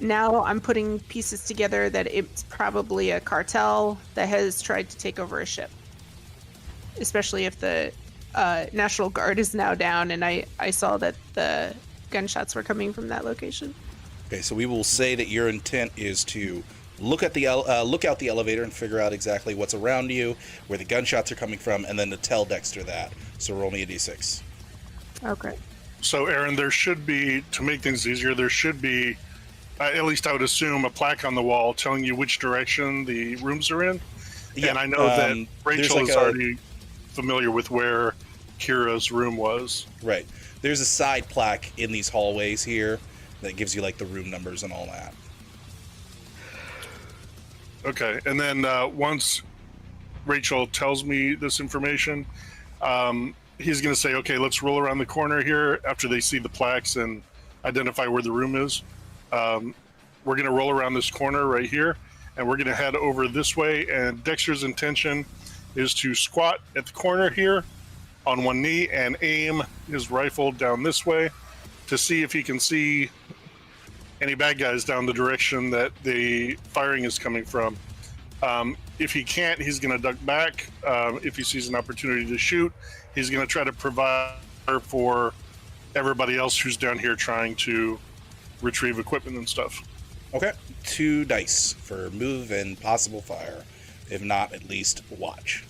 now I'm putting pieces together that it's probably a cartel that has tried to take over a ship. Especially if the National Guard is now down, and I saw that the gunshots were coming from that location. Okay, so we will say that your intent is to look out the elevator and figure out exactly what's around you, where the gunshots are coming from, and then to tell Dexter that. So roll me a d6. Okay. So, Aaron, there should be, to make things easier, there should be, at least I would assume, a plaque on the wall telling you which direction the rooms are in. Yeah, and I know that Rachel like is already familiar with where Kira's room was. Right. There's a side plaque in these hallways here that gives you like the room numbers and all that. Okay, and then once Rachel tells me this information, he's going to say, okay, let's roll around the corner here after they see the plaques and identify where the room is. We're going to roll around this corner right here, and we're going to head over this way. And Dexter's intention is to squat at the corner here on one knee and aim his rifle down this way to see if he can see any bad guys down the direction that the firing is coming from. If he can't, he's going to duck back. If he sees an opportunity to shoot, he's going to try to provide for everybody else who's down here trying to retrieve equipment and stuff. Okay. 2 dice for move and possible fire. If not, at least watch.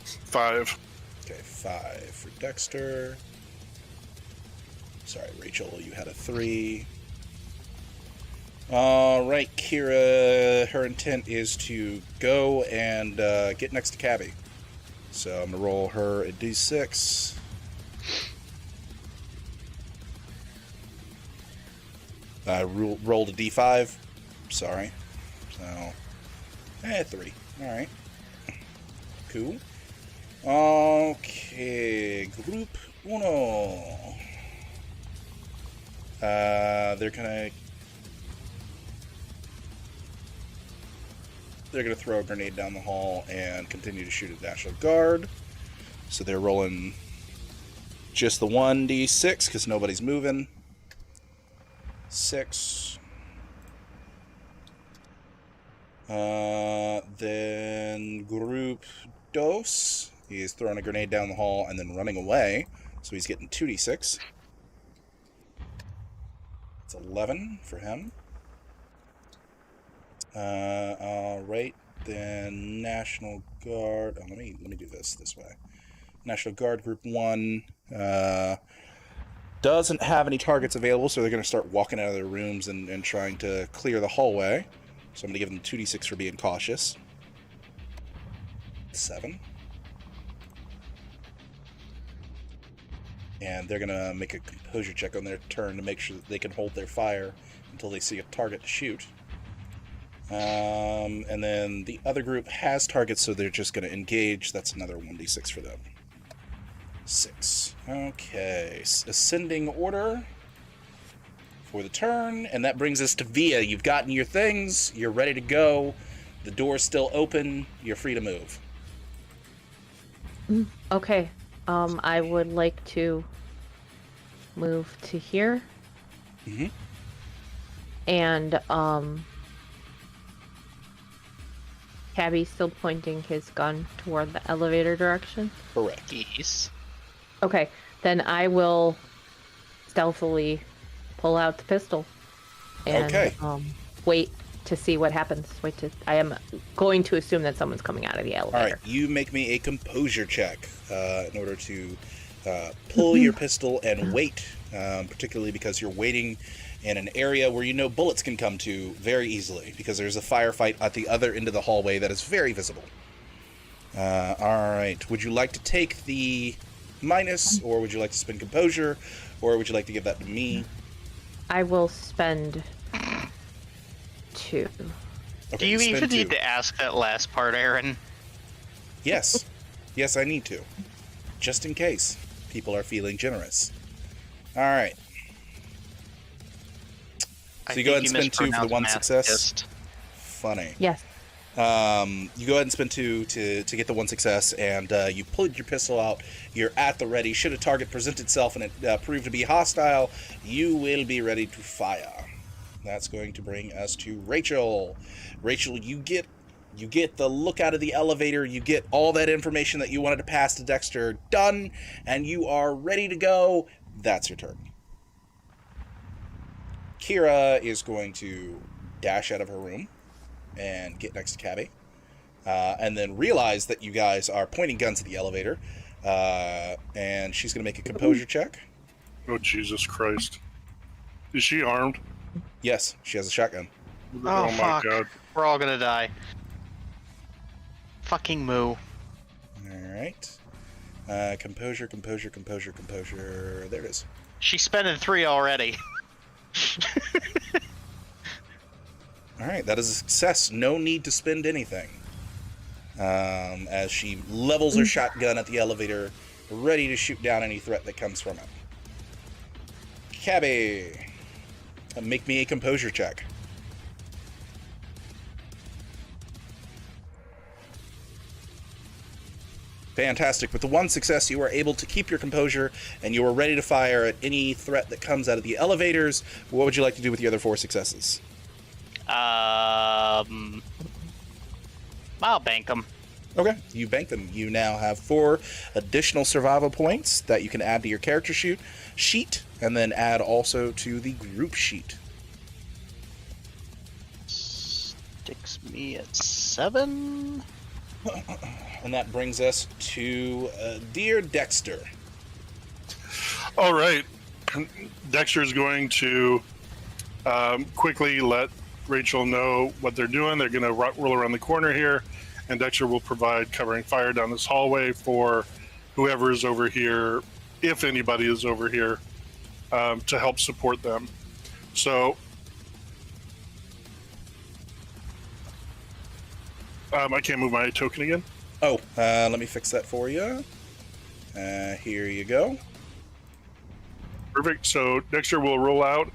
5. Okay, 5 for Dexter. Sorry, Rachel, you had a 3. All right, Kira, her intent is to go and get next to Cabby. So I'm going to roll her a d6. I rolled a d5. Sorry. So, 3. All right. Cool. Okay, group uno. They're gonna throw a grenade down the hall and continue to shoot at National Guard. So they're rolling just the 1d6 because nobody's moving. 6. Then group dos. He's throwing a grenade down the hall and then running away. So he's getting 2d6. It's 11 for him. All right, then National Guard. Oh, let me do this way. National Guard Group 1 doesn't have any targets available, so they're going to start walking out of their rooms and trying to clear the hallway. So I'm going to give them 2d6 for being cautious. 7. And they're going to make a composure check on their turn to make sure that they can hold their fire until they see a target to shoot. And then the other group has targets, so they're just going to engage. That's another 1d6 for them. 6. Okay. Ascending order for the turn. And that brings us to Via. You've gotten your things. You're ready to go. The door's still open. You're free to move. Okay. I would like to move to here. Mm-hmm. And Cabby's still pointing his gun toward the elevator direction? Correct. Yes. Okay, then I will stealthily pull out the pistol and Okay. Wait to see what happens. I am going to assume that someone's coming out of the All elevator. right, you make me a composure check in order to pull your pistol and wait, particularly because you're waiting in an area where you know bullets can come to very easily, because there's a firefight at the other end of the hallway that is very visible. All right, would you like to take the minus, or would you like to spend composure, or would you like to give that to me? I will spend 2. Okay, Do you spend even 2. need to ask that last part, Aaron? Yes. Yes, I need to. Just in case people are feeling generous. All right. So you go ahead and spend 2 for the 1 success. Funny. Yes. You go ahead and spend 2 to get the 1 success, and you pulled your pistol out. You're at the ready. Should a target present itself and it prove to be hostile, you will be ready to fire. That's going to bring us to Rachel. Rachel, you get the look out of the elevator. You get all that information that you wanted to pass to Dexter done, and you are ready to go. That's your turn. Kira is going to dash out of her room and get next to Cabby, and then realize that you guys are pointing guns at the elevator, and she's going to make a composure check. Oh, Jesus Christ. Is she armed? Yes, she has a shotgun. Oh, my fuck. God. We're all gonna die. Fucking moo. All right. Composure. There it is. She's spending 3 already. All right, that is a success. No need to spend anything. As she levels her shotgun at the elevator, ready to shoot down any threat that comes from it. Cabby, make me a composure check. Fantastic. With the 1 success, you are able to keep your composure, and you are ready to fire at any threat that comes out of the elevators. What would you like to do with the other 4 successes? I'll bank them. Okay, you bank them. You now have 4 additional survival points that you can add to your character sheet, and then add also to the group sheet. Sticks me at 7. And that brings us to Dear Dexter. All right. Dexter is going to quickly let Rachel know what they're doing. They're going to roll around the corner here, and Dexter will provide covering fire down this hallway for whoever is over here, if anybody is over here, to help support them. So I can't move my token again. Oh, let me fix that for you. Here you go. Perfect. So Dexter will roll out,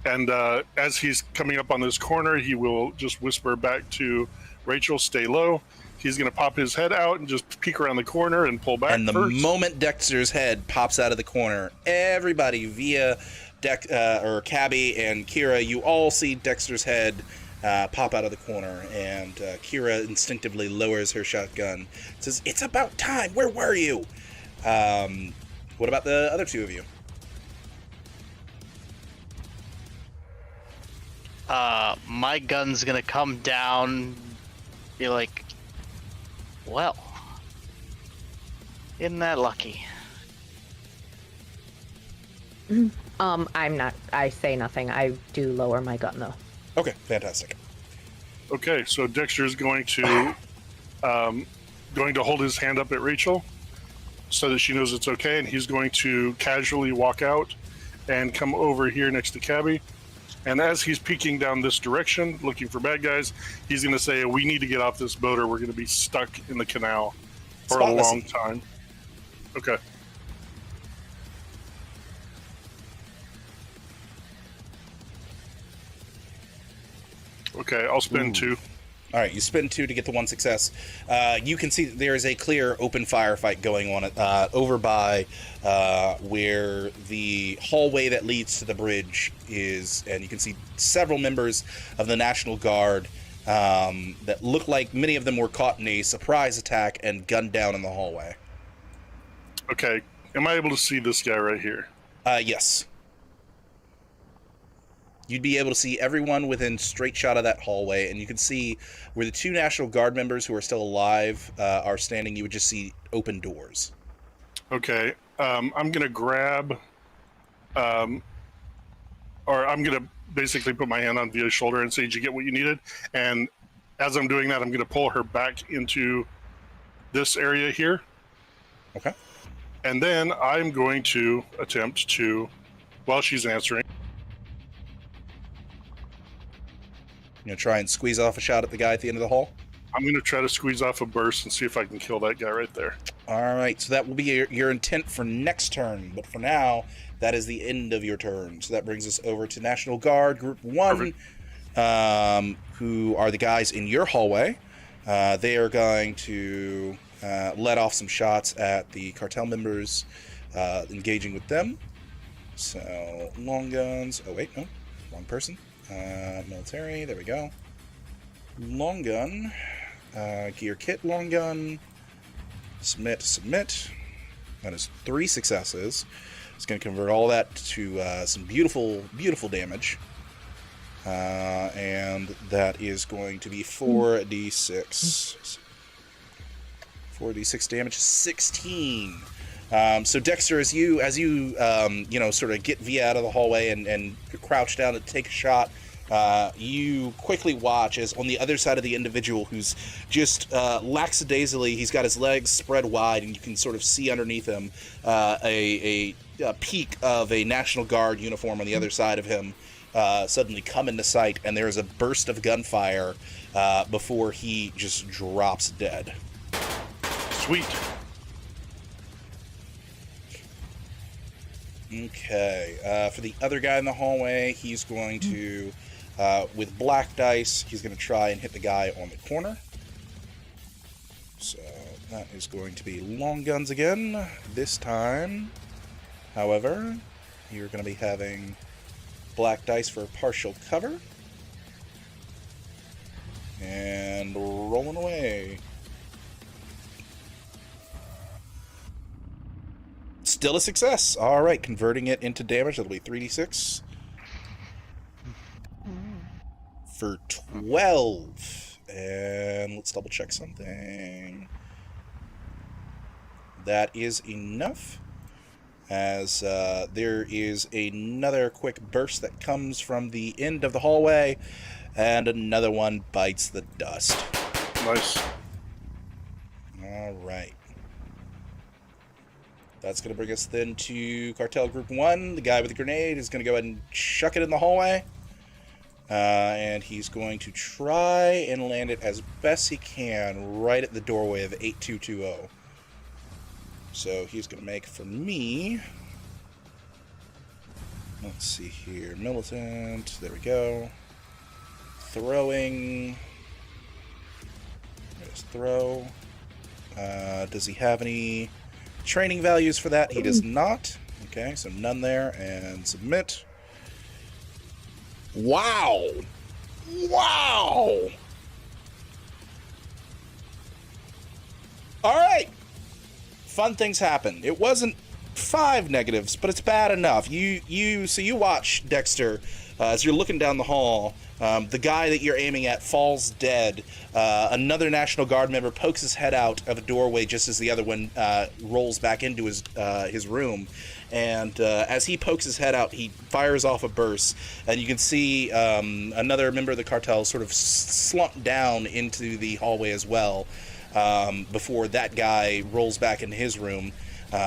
and as he's coming up on this corner, he will just whisper back to Rachel, "Stay low." He's going to pop his head out and just peek around the corner and pull back. And the first. moment Dexter's head pops out of the corner, everybody via Cabby and Kira, you all see Dexter's head pop out of the corner, and Kira instinctively lowers her shotgun. Says, "It's about time. Where were you?" What about the other 2 of you? My gun's gonna come down, be like, well, isn't that lucky? I'm not. I say nothing. I do lower my gun though. Okay, fantastic. Okay, so Dexter is going to hold his hand up at Rachel so that she knows it's okay, and he's going to casually walk out and come over here next to Cabby. And as he's peeking down this direction, looking for bad guys, he's going to say, "We need to get off this boat, or we're going to be stuck in the canal for a long time." Okay. Okay, I'll spend 2. All right, you spend 2 to get the 1 success. You can see that there is a clear open firefight going on over by where the hallway that leads to the bridge is, and you can see several members of the National Guard that look like many of them were caught in a surprise attack and gunned down in the hallway. Okay. Am I able to see this guy right here? Yes. You'd be able to see everyone within straight shot of that hallway, and you can see where the 2 National Guard members who are still alive are standing. You would just see open doors. Okay. I'm going to grab, or I'm going to basically put my hand on Via's shoulder and say, did you get what you needed? And as I'm doing that, I'm going to pull her back into this area here. Okay. And then I'm going to attempt to, while she's answering. You know, try and squeeze off a shot at the guy at the end of the hall? I'm going to try to squeeze off a burst and see if I can kill that guy right there. All right, so that will be your intent for next turn, but for now, that is the end of your turn. So that brings us over to National Guard Group 1, who are the guys in your hallway. They are going to let off some shots at the cartel members, engaging with them. So, long guns. Oh, wait, no, wrong person. Military, there we go. Long gun. Gear kit, long gun. Submit. That is 3 successes. It's going to convert all that to some beautiful, beautiful damage. And that is going to be 4d6. 4d6 damage, 16. So Dexter, as you sort of get Via out of the hallway and crouch down to take a shot, you quickly watch as on the other side of the individual who's just lackadaisically, he's got his legs spread wide, and you can sort of see underneath him a peak of a National Guard uniform on the other side of him suddenly come into sight, and there is a burst of gunfire before he just drops dead. Sweet. Okay, for the other guy in the hallway, he's going to, with black dice, he's going to try and hit the guy on the corner. So that is going to be long guns again. This time, however, you're going to be having black dice for partial cover. And rolling away. Still a success. All right, converting it into damage. That'll be 3d6 for 12. And let's double check something. That is enough. As there is another quick burst that comes from the end of the hallway, and another one bites the dust. Nice. All right. That's going to bring us then to Cartel Group 1. The guy with the grenade is going to go ahead and chuck it in the hallway. And he's going to try and land it as best he can right at the doorway of 8220. So he's going to make for me. Let's see here. Militant. There we go. Throwing. There's throw. Does he have any training values for that? He does not. Okay, so none there. And submit. Wow! Wow! Alright! Fun things happen. It wasn't 5 negatives, but it's bad enough. So you watch, Dexter, as you're looking down the hall. The guy that you're aiming at falls dead. Another National Guard member pokes his head out of a doorway just as the other one rolls back into his room. And as he pokes his head out, he fires off a burst. And you can see another member of the cartel sort of slump down into the hallway as well before that guy rolls back into his room.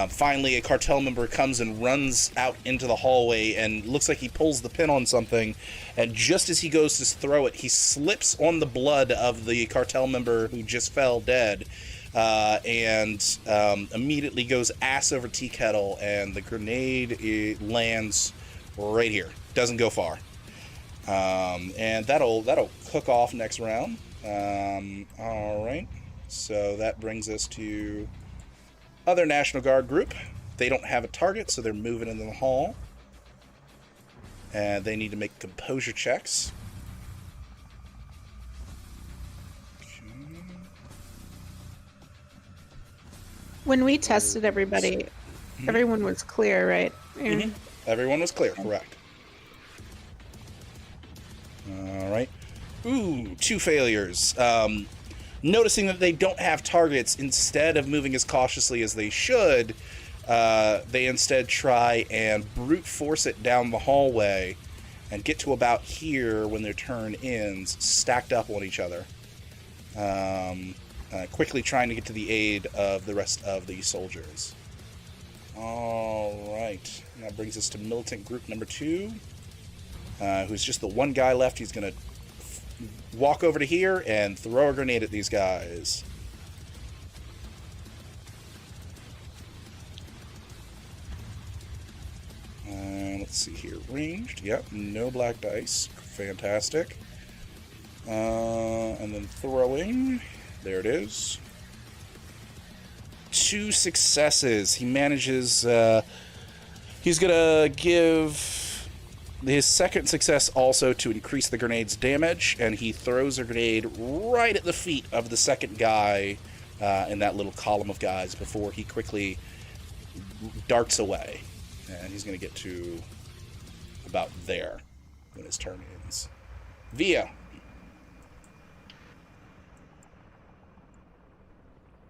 Finally, a cartel member comes and runs out into the hallway and looks like he pulls the pin on something. And just as he goes to throw it, he slips on the blood of the cartel member who just fell dead and immediately goes ass over tea kettle. And the grenade lands right here. Doesn't go far. And that'll cook off next round. All right. So that brings us to other National Guard group. They don't have a target, so they're moving into the hall. And they need to make composure checks. When we tested everybody, everyone was clear, right? Mm-hmm. Everyone was clear, correct. All right. Ooh, 2 failures. Noticing that they don't have targets, instead of moving as cautiously as they should, they instead try and brute force it down the hallway and get to about here when their turn ends, stacked up on each other. Quickly trying to get to the aid of the rest of the soldiers. All right. That brings us to Militant Group number 2, who's just the one guy left. He's going to walk over to here and throw a grenade at these guys. Let's see here. Ranged. Yep. No black dice. Fantastic. And then throwing. There it is. 2 successes. He manages... he's going to give his second success also to increase the grenade's damage, and he throws a grenade right at the feet of the second guy in that little column of guys before he quickly darts away. And he's going to get to about there when his turn ends. Via.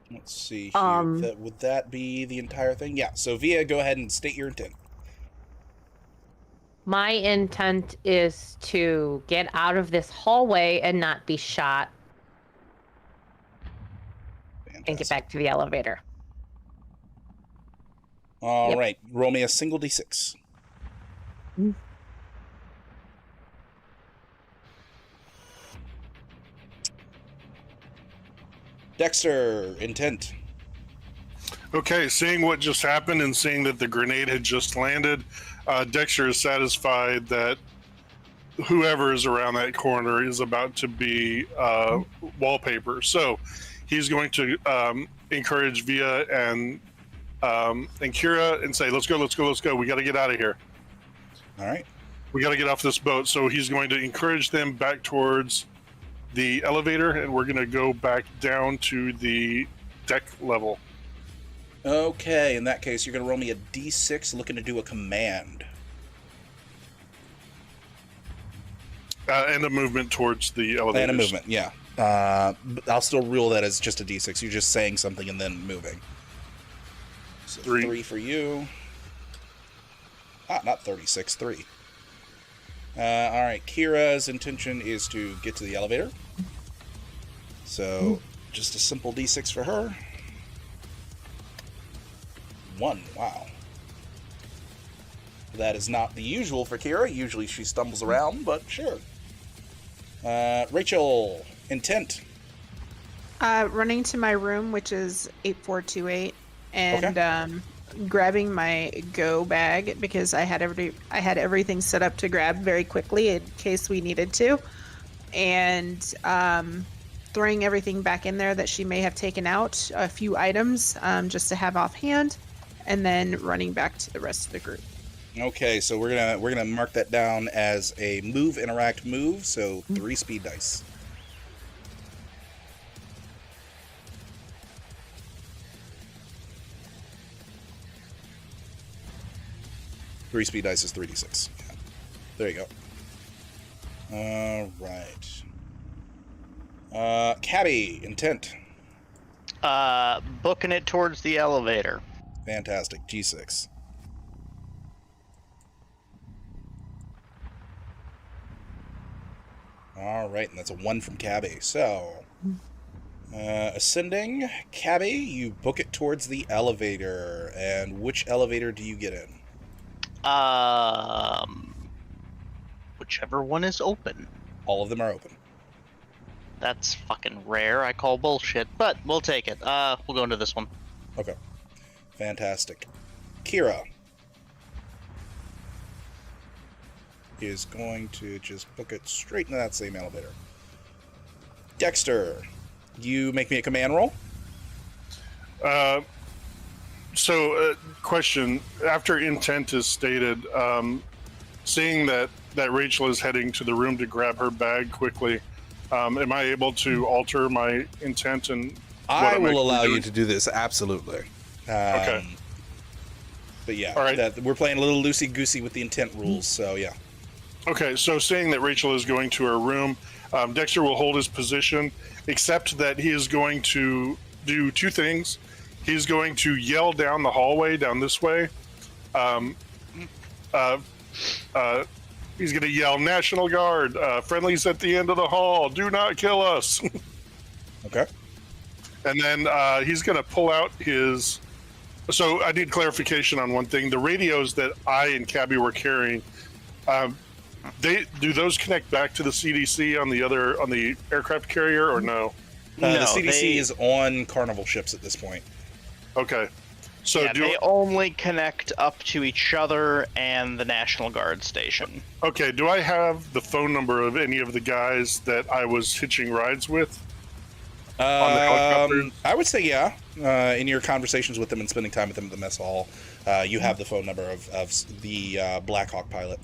Let's see here. Would that be the entire thing? Yeah. So Via, go ahead and state your intent. My intent is to get out of this hallway and not be shot. Fantastic. And get back to the elevator. All right. Roll me a single d6. Dexter, intent. Okay, seeing what just happened and seeing that the grenade had just landed, Dexter is satisfied that whoever is around that corner is about to be wallpaper. So he's going to encourage Via and Kira and say, let's go. We got to get out of here. All right. We got to get off this boat. So he's going to encourage them back towards the elevator, and we're going to go back down to the deck level. Okay, in that case, you're going to roll me a d6 looking to do a command. And a movement towards the elevator. And a movement, yeah. I'll still rule that as just a d6. You're just saying something and then moving. So 3 for you. Not 36, 3. All right, Kira's intention is to get to the elevator. So just a simple d6 for her. 1, wow. That is not the usual for Kira. Usually she stumbles around, but sure. Rachel, intent. Running to my room, which is 8428, and grabbing my go bag because I had everything set up to grab very quickly in case we needed to, and throwing everything back in there that she may have taken out, a few items just to have offhand, and then running back to the rest of the group. Okay, so we're gonna mark that down as a move, interact, move. So 3 speed dice. Three speed dice is 3d6. Yeah. There you go. All right. Cabby, intent. Booking it towards the elevator. Fantastic. G6. All right, and that's a 1 from Cabby. So, ascending, Cabby, you book it towards the elevator. And which elevator do you get in? Whichever one is open. All of them are open. That's fucking rare. I call bullshit, but we'll take it. We'll go into this one. Okay. Fantastic. Kira is going to just book it straight into that same elevator. Dexter, you make me a command roll. Question. After intent is stated, seeing that Rachel is heading to the room to grab her bag quickly, am I able to alter my intent and I will allow you to do this, absolutely. Okay. But yeah, All right. we're playing a little loosey-goosey with the intent rules, so yeah. Okay, so saying that Rachel is going to her room, Dexter will hold his position, except that he is going to do two things. He's going to yell down the hallway, down this way. He's going to yell, National Guard, friendlies at the end of the hall, do not kill us. Okay. And then he's going to pull out his... So I need clarification on one thing. The radios that I and Cabby were carrying, do those connect back to the CDC on the aircraft carrier or no? The No, CDC is on Carnival ships at this point. Okay. So yeah, they only connect up to each other and the National Guard station. Okay, do I have the phone number of any of the guys that I was hitching rides with? On the helicopters? I would say yeah. In your conversations with them and spending time with them at the mess hall, you have the phone number of the Black Hawk pilot.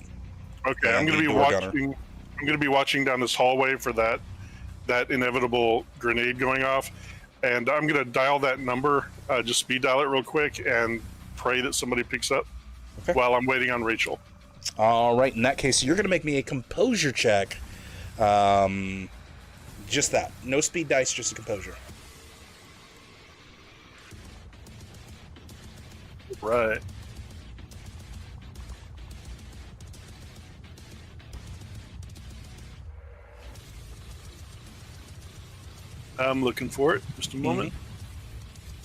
Okay, I'm going to be watching. I'm going to be watching down this hallway for that inevitable grenade going off, and I'm going to dial that number. Just speed dial it real quick and pray that somebody picks up while I'm waiting on Rachel. All right. In that case, you're going to make me a composure check. Just that. No speed dice, just a composure. Right. I'm looking for it. Just a moment.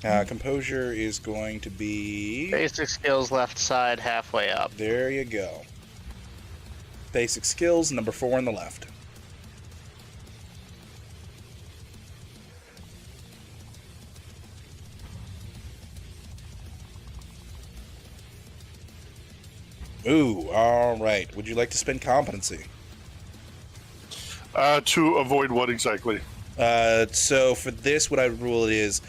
Composure is going to be... Basic skills left side, halfway up. There you go. Basic skills, number 4 on the left. Ooh, all right. Would you like to spend competency? To avoid what exactly? So for this, what I would rule it is,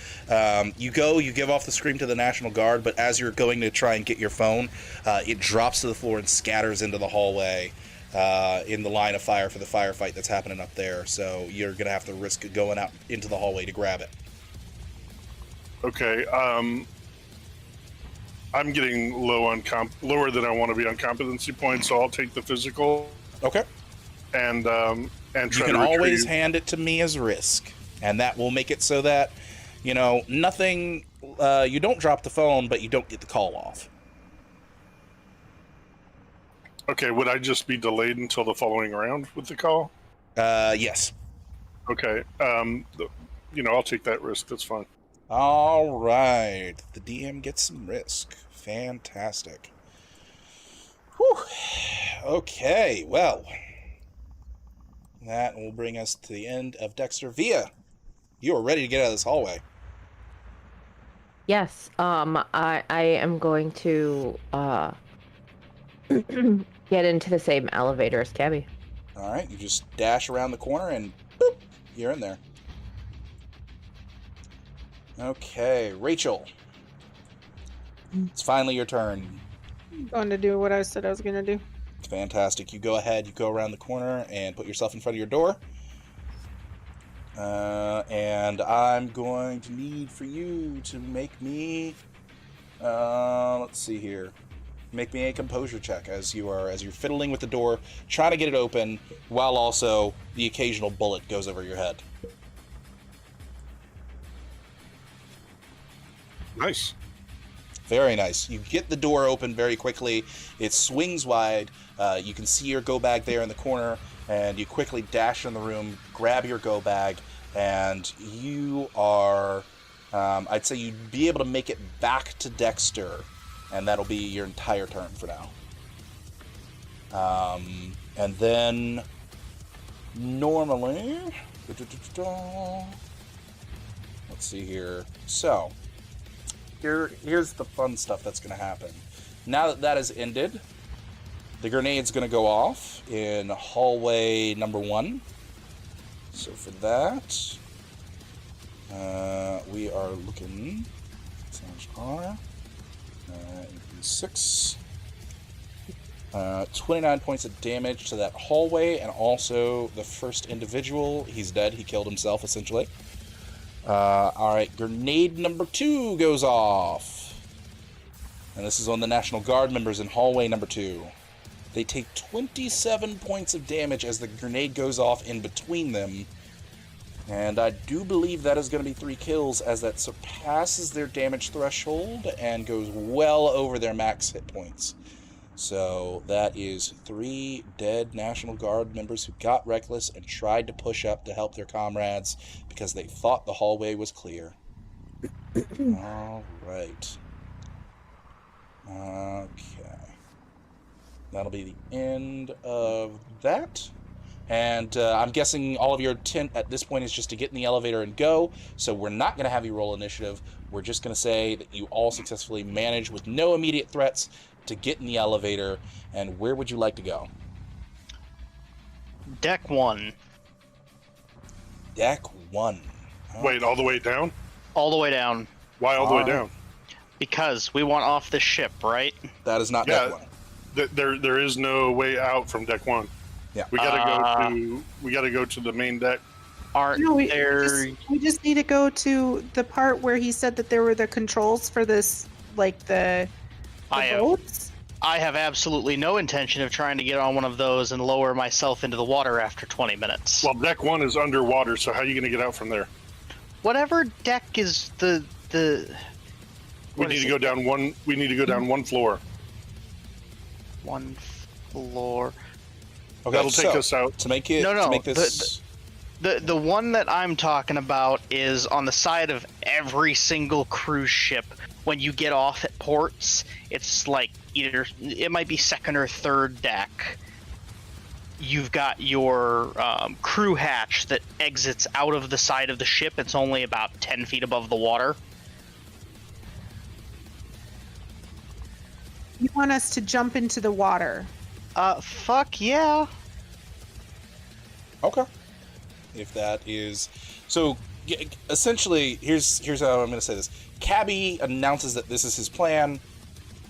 you give off the scream to the National Guard, but as you're going to try and get your phone, it drops to the floor and scatters into the hallway in the line of fire for the firefight that's happening up there. So you're going to have to risk going out into the hallway to grab it. Okay. I'm getting lower than I want to be on competency points, so I'll take the physical. Okay. And try you can always hand it to me as risk, and that will make it so that, nothing. You don't drop the phone, but you don't get the call off. Okay, would I just be delayed until the following round with the call? Yes. Okay. I'll take that risk. That's fine. All right. The DM gets some risk. Fantastic. Whew. Okay, well, that will bring us to the end of Dexter. Via, you are ready to get out of this hallway. Yes. I am going to get into the same elevator as Cabby. All right, you just dash around the corner and boop, you're in there. Okay, Rachel. It's finally your turn. I'm going to do what I said I was going to do. Fantastic. You go ahead, you go around the corner and put yourself in front of your door. And I'm going to need for you to make me, let's see here. Make me a composure check as you're fiddling with the door, trying to get it open, while also the occasional bullet goes over your head. Nice. Very nice. You get the door open very quickly. It swings wide. You can see your go bag there in the corner, and you quickly dash in the room, grab your go bag, and you are, I'd say you'd be able to make it back to Dexter, and that'll be your entire turn for now. And then, normally, let's see here. So, here's the fun stuff that's going to happen. Now that that has ended, the grenade's going to go off in hallway number 1. So for that, we are looking /R, 6, 29 points of damage to that hallway, and also the first individual. He's dead. He killed himself, essentially. All right, grenade number 2 goes off. and this is on the National Guard members in hallway number 2. They take 27 points of damage as the grenade goes off in between them. And I do believe that is going to be 3 kills, as that surpasses their damage threshold and goes well over their max hit points. So that is 3 dead National Guard members who got reckless and tried to push up to help their comrades because they thought the hallway was clear. All right. Okay. That'll be the end of that. And I'm guessing all of your intent at this point is just to get in the elevator and go. So we're not going to have you roll initiative. We're just going to say that you all successfully managed with no immediate threats to get in the elevator. And where would you like to go? Deck 1. Deck 1. Oh. Wait, all the way down? All the way down. Why all the way down? Because we want off the ship, right? That is not Deck 1. There is no way out from Deck 1. Yeah. We gotta go to the main deck. We just need to go to the part where he said that there were the controls for this, like the boats. I have absolutely no intention of trying to get on one of those and lower myself into the water after 20 minutes. Well, Deck 1 is underwater, so how are you gonna get out from there? Whatever deck is the. We need to go down one. We need to go down one floor. One floor. Okay, that'll take us out. To make it. No. To make this... The one that I'm talking about is on the side of every single cruise ship. When you get off at ports, it's like it might be second or third deck. You've got your crew hatch that exits out of the side of the ship. It's only about 10 feet above the water. You want us to jump into the water? Fuck yeah. Okay. If that is so, essentially, here's how I'm going to say this. Cabby announces that this is his plan.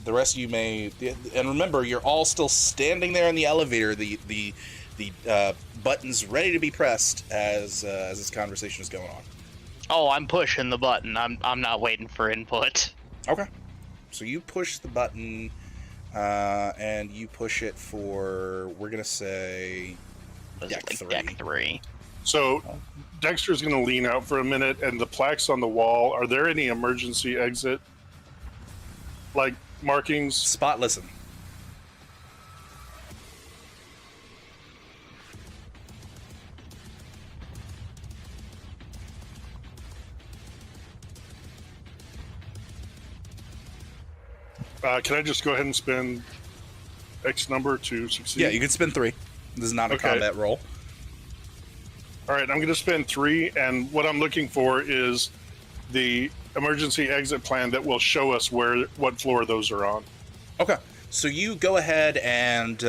The rest of you may, and remember, you're all still standing there in the elevator. The button's ready to be pressed as this conversation is going on. Oh, I'm pushing the button. I'm not waiting for input. Okay. So you push the button, and you push it for, we're going to say, deck 3. Deck 3. So Dexter's going to lean out for a minute, and the plaques on the wall, are there any emergency exit, like, markings? Spot listen. Can I just go ahead and spend X number to succeed? Yeah, you can spend 3. This is not a combat roll. All right, I'm going to spend 3, and what I'm looking for is the emergency exit plan that will show us what floor those are on. Okay, so you go ahead and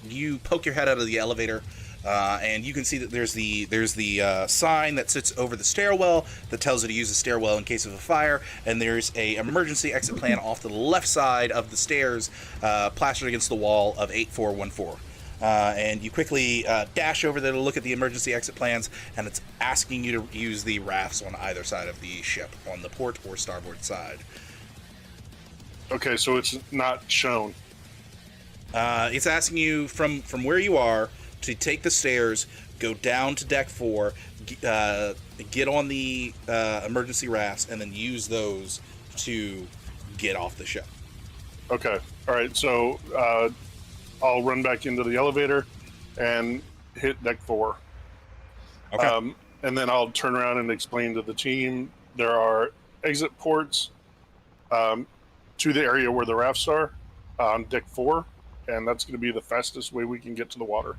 you poke your head out of the elevator, and you can see that there's the sign that sits over the stairwell that tells you to use the stairwell in case of a fire, and there's a emergency exit plan off to the left side of the stairs, plastered against the wall of 8414. And you quickly dash over there to look at the emergency exit plans, and it's asking you to use the rafts on either side of the ship, on the port or starboard side. Okay, so it's not shown. It's asking you from where you are to take the stairs, go down to deck 4, get on the emergency rafts, and then use those to get off the ship. Okay, all right, so I'll run back into the elevator and hit deck 4. Okay. And then I'll turn around and explain to the team there are exit ports to the area where the rafts are on deck 4, and that's going to be the fastest way we can get to the water.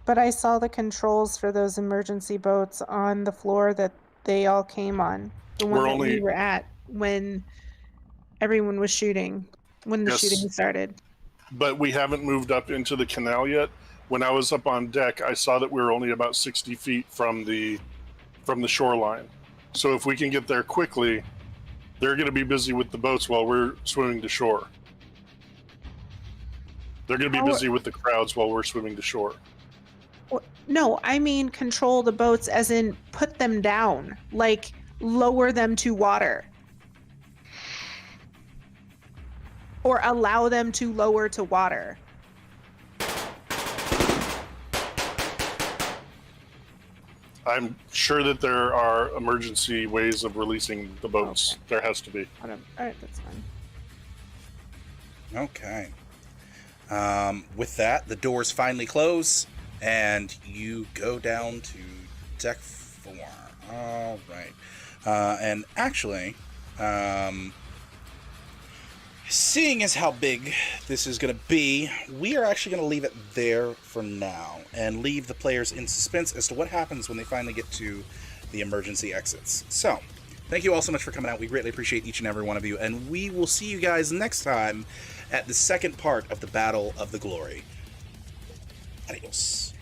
But I saw the controls for those emergency boats on the floor that they all came on. The one we were at when everyone was shooting, when the shooting started. But we haven't moved up into the canal yet. When I was up on deck, I saw that we were only about 60 feet from the shoreline. So if we can get there quickly, they're going to be busy with the boats while we're swimming to shore. They're going to be busy with the crowds while we're swimming to shore. No, I mean control the boats as in put them down, like lower them to water. or allow them to lower to water. I'm sure that there are emergency ways of releasing the boats. Okay. There has to be. Whatever. All right, that's fine. Okay. With that, the doors finally close, and you go down to deck 4. All right. And actually, seeing as how big this is going to be, we are actually going to leave it there for now and leave the players in suspense as to what happens when they finally get to the emergency exits. So, thank you all so much for coming out. We greatly appreciate each and every one of you, and we will see you guys next time at the second part of the Battle of the Glory. Adios.